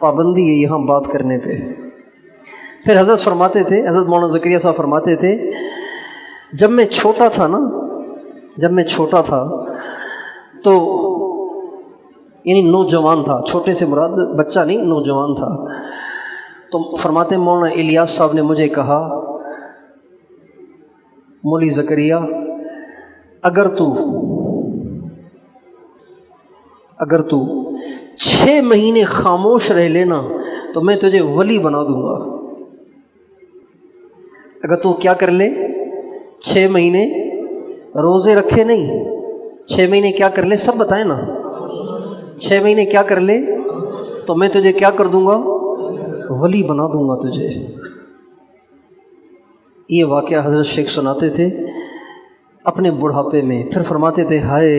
پابندی ہے یہاں بات کرنے پہ۔ پھر حضرت فرماتے تھے، حضرت مولانا زکریا صاحب فرماتے تھے جب میں چھوٹا تھا تو یعنی نوجوان تھا، چھوٹے سے مراد بچہ نہیں، نوجوان تھا، تو فرماتے مولانا الیاس صاحب نے مجھے کہا مولی زکریا اگر تو 6 مہینے خاموش رہ لینا تو میں تجھے ولی بنا دوں گا۔ اگر تو کیا کر لے، 6 مہینے روزے رکھے نہیں، 6 مہینے کیا کر لے، سب بتائیں نا، 6 مہینے کیا کر لے تو میں تجھے کیا کر دوں گا، ولی بنا دوں گا تجھے۔ یہ واقعہ حضرت شیخ سناتے تھے اپنے بڑھاپے میں، پھر فرماتے تھے ہائے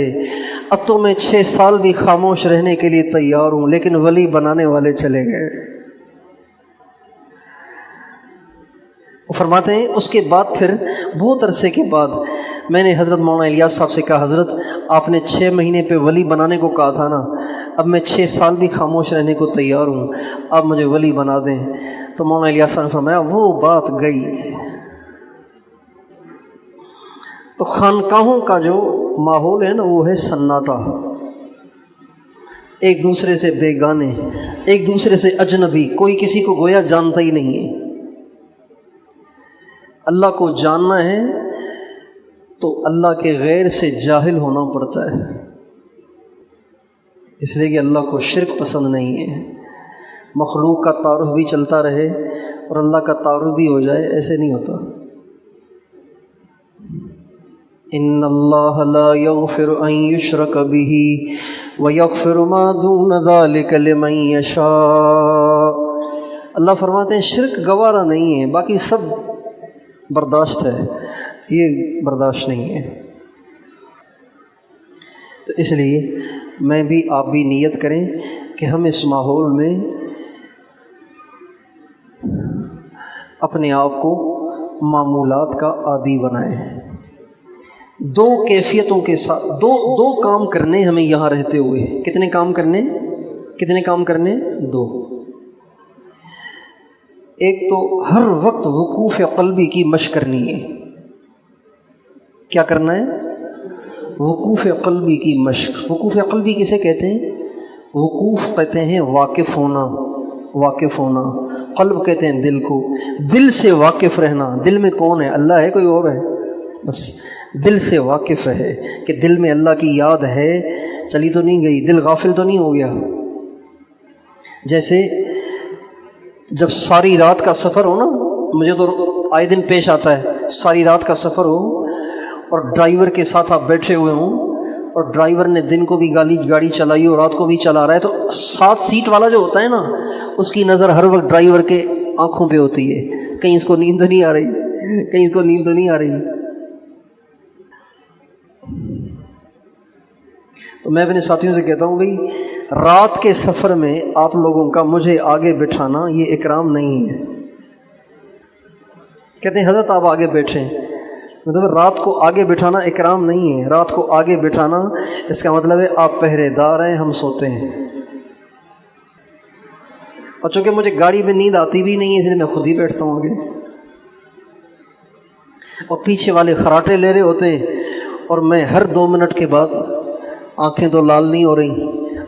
اب تو میں 6 سال بھی خاموش رہنے کے لیے تیار ہوں لیکن ولی بنانے والے چلے گئے۔ وہ فرماتے ہیں اس کے بعد پھر بہت عرصے کے بعد میں نے حضرت مولانا الیاس صاحب سے کہا حضرت آپ نے 6 مہینے پہ ولی بنانے کو کہا تھا نا، اب میں 6 سال بھی خاموش رہنے کو تیار ہوں، آپ مجھے ولی بنا دیں۔ تو مولانا الیاس صاحب نے فرمایا وہ بات گئی۔ تو خانقاہوں کا جو ماحول ہے نا وہ ہے سناٹا، ایک دوسرے سے بیگانے، ایک دوسرے سے اجنبی، کوئی کسی کو گویا جانتا ہی نہیں ہے۔ اللہ کو جاننا ہے تو اللہ کے غیر سے جاہل ہونا پڑتا ہے، اس لیے کہ اللہ کو شرک پسند نہیں ہے۔ مخلوق کا تعارف بھی چلتا رہے اور اللہ کا تعارف بھی ہو جائے، ایسے نہیں ہوتا۔ ان اللہ لا یغفر ان یشرک بہ ویغفر ما دون ذلک لمن یشاء۔ اللہ فرماتے ہیں شرک گوارا نہیں ہے، باقی سب برداشت ہے، یہ برداشت نہیں ہے۔ تو اس لیے میں بھی آپ بھی نیت کریں کہ ہم اس ماحول میں اپنے آپ کو معمولات کا عادی بنائیں۔ 2 کیفیتوں کے ساتھ دو کام کرنے ہمیں یہاں رہتے ہوئے، کتنے کام کرنے 2۔ ایک تو ہر وقت وقوف قلبی کی مشق کرنی ہے۔ کیا کرنا ہے؟ وقوف قلبی کی مشق۔ وقوف قلبی کسے کہتے ہیں؟ وقوف کہتے ہیں واقف ہونا، قلب کہتے ہیں دل کو، دل سے واقف رہنا۔ دل میں کون ہے؟ اللہ ہے، کوئی اور ہے؟ بس دل سے واقف رہے کہ دل میں اللہ کی یاد ہے، چلی تو نہیں گئی، دل غافل تو نہیں ہو گیا۔ جیسے جب ساری رات کا سفر ہو نا، مجھے تو آئے دن پیش آتا ہے، ساری رات کا سفر ہو اور ڈرائیور کے ساتھ آپ بیٹھے ہوئے ہوں اور ڈرائیور نے دن کو بھی گاڑی چلائی اور رات کو بھی چلا رہا ہے، تو 7 سیٹ والا جو ہوتا ہے نا اس کی نظر ہر وقت ڈرائیور کے آنکھوں پہ ہوتی ہے، کہیں اس کو نیند تو نہیں آ رہی۔ تو میں اپنے ساتھیوں سے کہتا ہوں بھئی رات کے سفر میں آپ لوگوں کا مجھے آگے بٹھانا یہ اکرام نہیں ہے۔ کہتے ہیں حضرت آپ آگے بیٹھیں، مطلب رات کو آگے بٹھانا اکرام نہیں ہے۔ رات کو آگے بٹھانا اس کا مطلب ہے آپ پہرے دار ہیں، ہم سوتے ہیں۔ اور چونکہ مجھے گاڑی میں نیند آتی بھی نہیں ہے اس لیے میں خود ہی بیٹھتا ہوں آگے، اور پیچھے والے خراٹے لے رہے ہوتے ہیں اور میں ہر 2 منٹ کے بعد آنکھیں تو لال نہیں ہو رہی،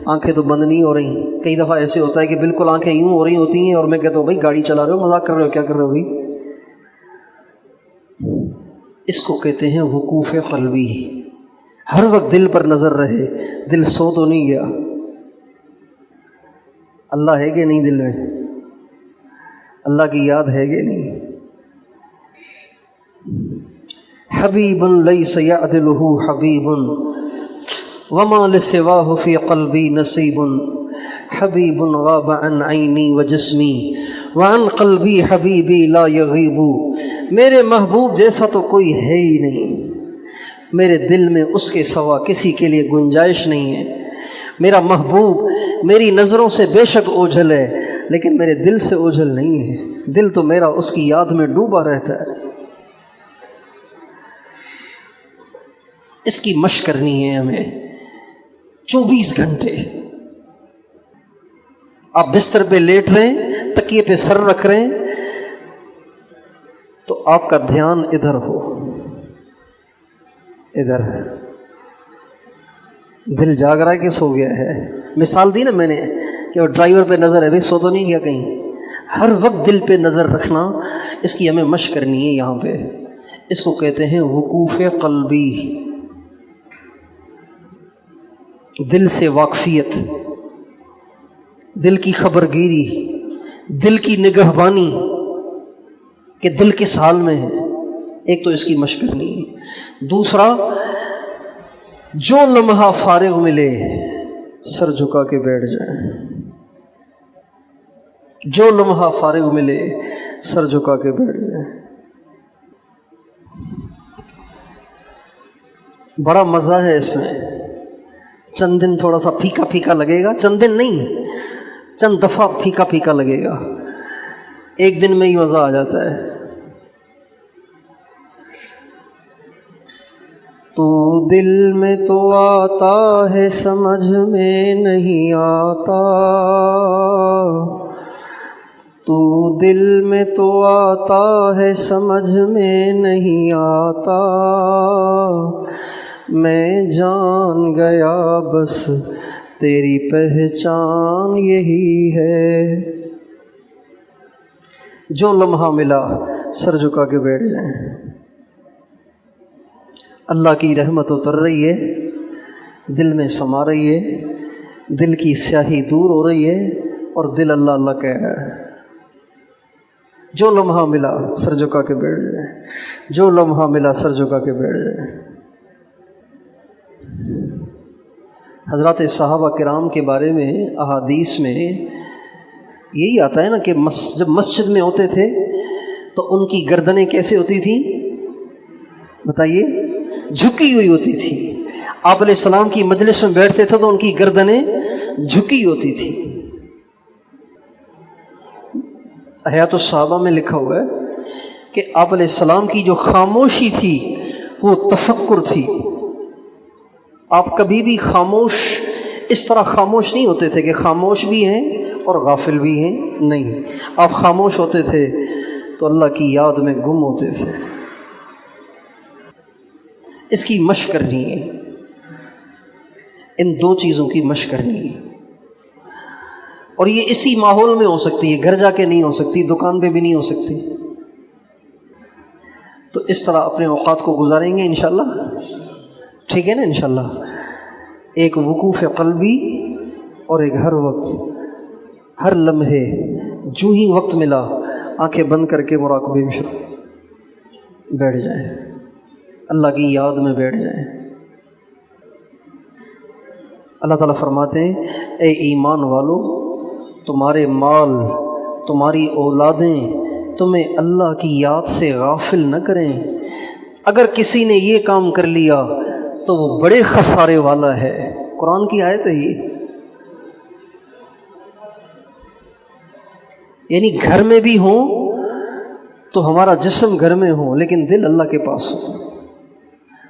آنکھیں تو بند نہیں ہو رہی۔ کئی دفعہ ایسے ہوتا ہے کہ بالکل آنکھیں یوں ہو رہی ہوتی ہیں اور میں کہتا ہوں بھائی گاڑی چلا رہے ہو، مذاق کر رہے ہو، کیا کر رہے ہو بھائی؟ اس کو کہتے ہیں وقوف قلبی۔ ہر وقت دل پر نظر رہے، دل سو تو نہیں گیا، اللہ ہے کہ نہیں دل میں، اللہ کی یاد ہے کہ نہیں۔ حبیب لیس یعدلہ حبیب وما لسواہ فی قلبی نصیب۔ حبیب غاب عن عینی و جسمی وعن قلبی حبیبی لا یغیب، میرے محبوب جیسا تو کوئی ہے ہی نہیں، میرے دل میں اس کے سوا کسی کے لیے گنجائش نہیں ہے۔ میرا محبوب میری نظروں سے بے شک اوجھل ہے، لیکن میرے دل سے اوجھل نہیں ہے، دل تو میرا اس کی یاد میں ڈوبا رہتا ہے۔ اس کی مشق کرنی ہے ہمیں 24 گھنٹے۔ آپ بستر پہ لیٹ رہے ہیں، تکیے پہ سر رکھ رہے ہیں، تو آپ کا دھیان ادھر ہو، ادھر دل جاگ رہا ہے کہ سو گیا ہے۔ مثال دی نا میں نے کہ وہ ڈرائیور پہ نظر ہے، بھائی سو تو نہیں گیا کہیں۔ ہر وقت دل پہ نظر رکھنا، اس کی ہمیں مشق کرنی ہے یہاں پہ۔ اس کو کہتے ہیں وقوف قلبی، دل سے واقفیت، دل کی خبرگیری، دل کی نگہبانی کہ دل کس حال میں ہے، ایک تو اس کی مشق کرنی ہے۔ دوسرا، جو لمحہ فارغ ملے سر جھکا کے بیٹھ جائیں، جو لمحہ فارغ ملے سر جھکا کے بیٹھ جائیں۔ بڑا مزہ ہے اس میں۔ چند دن تھوڑا سا پھیکا پھیکا لگے گا، چند دن نہیں، چند دفعہ پھیکا پھیکا لگے گا، ایک دن میں ہی مزہ آ جاتا ہے۔ تو دل میں تو آتا ہے سمجھ میں نہیں آتا، تو دل میں تو آتا ہے سمجھ میں نہیں آتا، میں جان گیا بس تیری پہچان یہی ہے۔ جو لمحہ ملا سر جھکا کے بیٹھ جائیں۔ اللہ کی رحمت اتر رہی ہے، دل میں سما رہی ہے، دل کی سیاہی دور ہو رہی ہے، اور دل اللہ اللہ کہہ رہا ہے۔ جو لمحہ ملا سر جھکا کے بیٹھ جائیں، جو لمحہ ملا سر جھکا کے بیٹھ جائیں۔ حضرات صحابہ کرام کے بارے میں احادیث میں یہی آتا ہے نا کہ جب مسجد میں ہوتے تھے تو ان کی گردنیں کیسے ہوتی تھیں بتائیے؟ جھکی ہوئی ہوتی تھی۔ آپ علیہ السلام کی مجلس میں بیٹھتے تھے تو ان کی گردنیں جھکی ہوتی تھی۔ حیات الصحابہ میں لکھا ہوا ہے کہ آپ علیہ السلام کی جو خاموشی تھی وہ تفکر تھی۔ آپ کبھی بھی خاموش اس طرح خاموش نہیں ہوتے تھے کہ خاموش بھی ہیں اور غافل بھی ہیں، نہیں، آپ خاموش ہوتے تھے تو اللہ کی یاد میں گم ہوتے تھے۔ اس کی مشق کرنی ہے، ان دو چیزوں کی مشق کرنی ہے، اور یہ اسی ماحول میں ہو سکتی ہے، گھر جا کے نہیں ہو سکتی، دکان پہ بھی نہیں ہو سکتی۔ تو اس طرح اپنے اوقات کو گزاریں گے انشاءاللہ، ٹھیک ہے نا انشاءاللہ۔ ایک وقوف قلبی اور ایک ہر وقت، ہر لمحے جو ہی وقت ملا آنکھیں بند کر کے مراقبے میں بیٹھ جائیں، اللہ کی یاد میں بیٹھ جائیں۔ اللہ تعالیٰ فرماتے ہیں اے ایمان والو، تمہارے مال، تمہاری اولادیں تمہیں اللہ کی یاد سے غافل نہ کریں۔ اگر کسی نے یہ کام کر لیا تو وہ بڑے خسارے والا ہے۔ قرآن کی آیت ہے یہ۔ یعنی گھر میں بھی ہوں تو ہمارا جسم گھر میں ہو لیکن دل اللہ کے پاس ہو،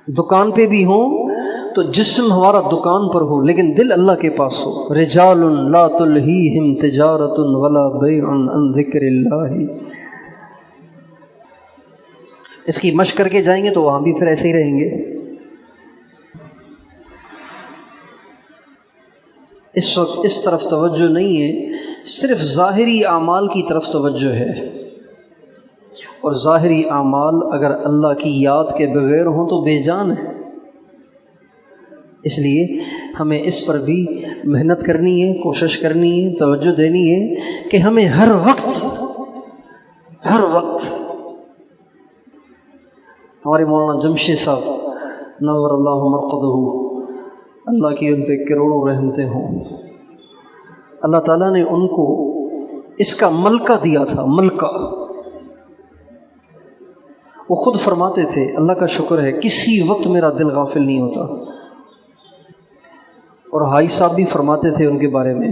دکان پہ بھی ہوں تو جسم ہمارا دکان پر ہو لیکن دل اللہ کے پاس ہو۔ رجال لا تلہیہم تجارت ولا بیع عن ذکر اللہ۔ اس کی مشق کر کے جائیں گے تو وہاں بھی پھر ایسے ہی رہیں گے۔ اس وقت اس طرف توجہ نہیں ہے، صرف ظاہری اعمال کی طرف توجہ ہے، اور ظاہری اعمال اگر اللہ کی یاد کے بغیر ہوں تو بے جان ہے۔ اس لیے ہمیں اس پر بھی محنت کرنی ہے، کوشش کرنی ہے، توجہ دینی ہے کہ ہمیں ہر وقت ہمارے مولانا جمشید صاحب نور اللہ مرقدہ، اللہ کی ان پہ کروڑوں رحمتیں ہوں، اللہ تعالیٰ نے ان کو اس کا ملکہ دیا تھا، ملکہ۔ وہ خود فرماتے تھے اللہ کا شکر ہے کسی وقت میرا دل غافل نہیں ہوتا۔ اور حائی صاحب بھی فرماتے تھے ان کے بارے میں،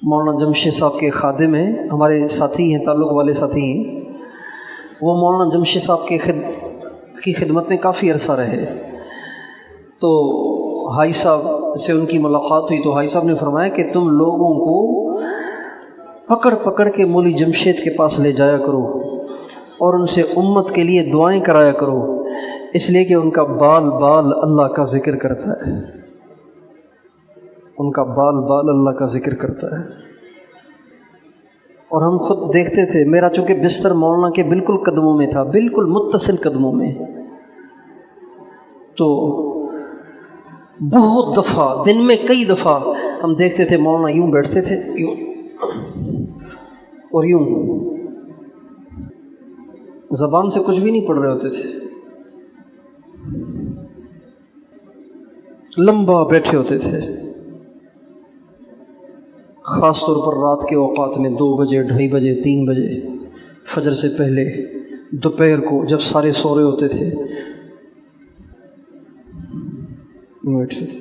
مولانا جمشید صاحب کے خادم ہیں، ہمارے ساتھی ہیں، تعلق والے ساتھی ہیں، وہ مولانا جمشید صاحب کی خدمت میں کافی عرصہ رہے۔ تو حائی صاحب سے ان کی ملاقات ہوئی تو حائی صاحب نے فرمایا کہ تم لوگوں کو پکڑ پکڑ کے مولوی جمشید کے پاس لے جایا کرو اور ان سے امت کے لیے دعائیں کرایا کرو، اس لیے کہ ان کا بال بال اللہ کا ذکر کرتا ہے، ان کا بال بال اللہ کا ذکر کرتا ہے۔ اور ہم خود دیکھتے تھے، میرا چونکہ بستر مولانا کے بالکل قدموں میں تھا، بالکل متصل قدموں میں، تو بہت دفعہ دن میں کئی دفعہ ہم دیکھتے تھے مولانا یوں بیٹھتے تھے، یوں اور یوں، زبان سے کچھ بھی نہیں پڑھ رہے ہوتے تھے، لمبا بیٹھے ہوتے تھے، خاص طور پر رات کے اوقات میں 2 بجے 2:30 بجے 3 بجے فجر سے پہلے، دوپہر کو جب سارے سو رہے ہوتے تھے بیٹھے تھے۔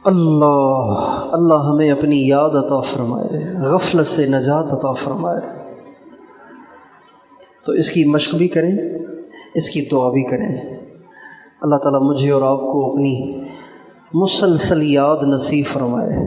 اللہ ہمیں اپنی یاد عطا فرمائے، غفلت سے نجات عطا فرمائے۔ تو اس کی مشق بھی کریں، اس کی دعا بھی کریں۔ اللہ تعالیٰ مجھے اور آپ کو اپنی مسلسل یاد نصیب فرمائے۔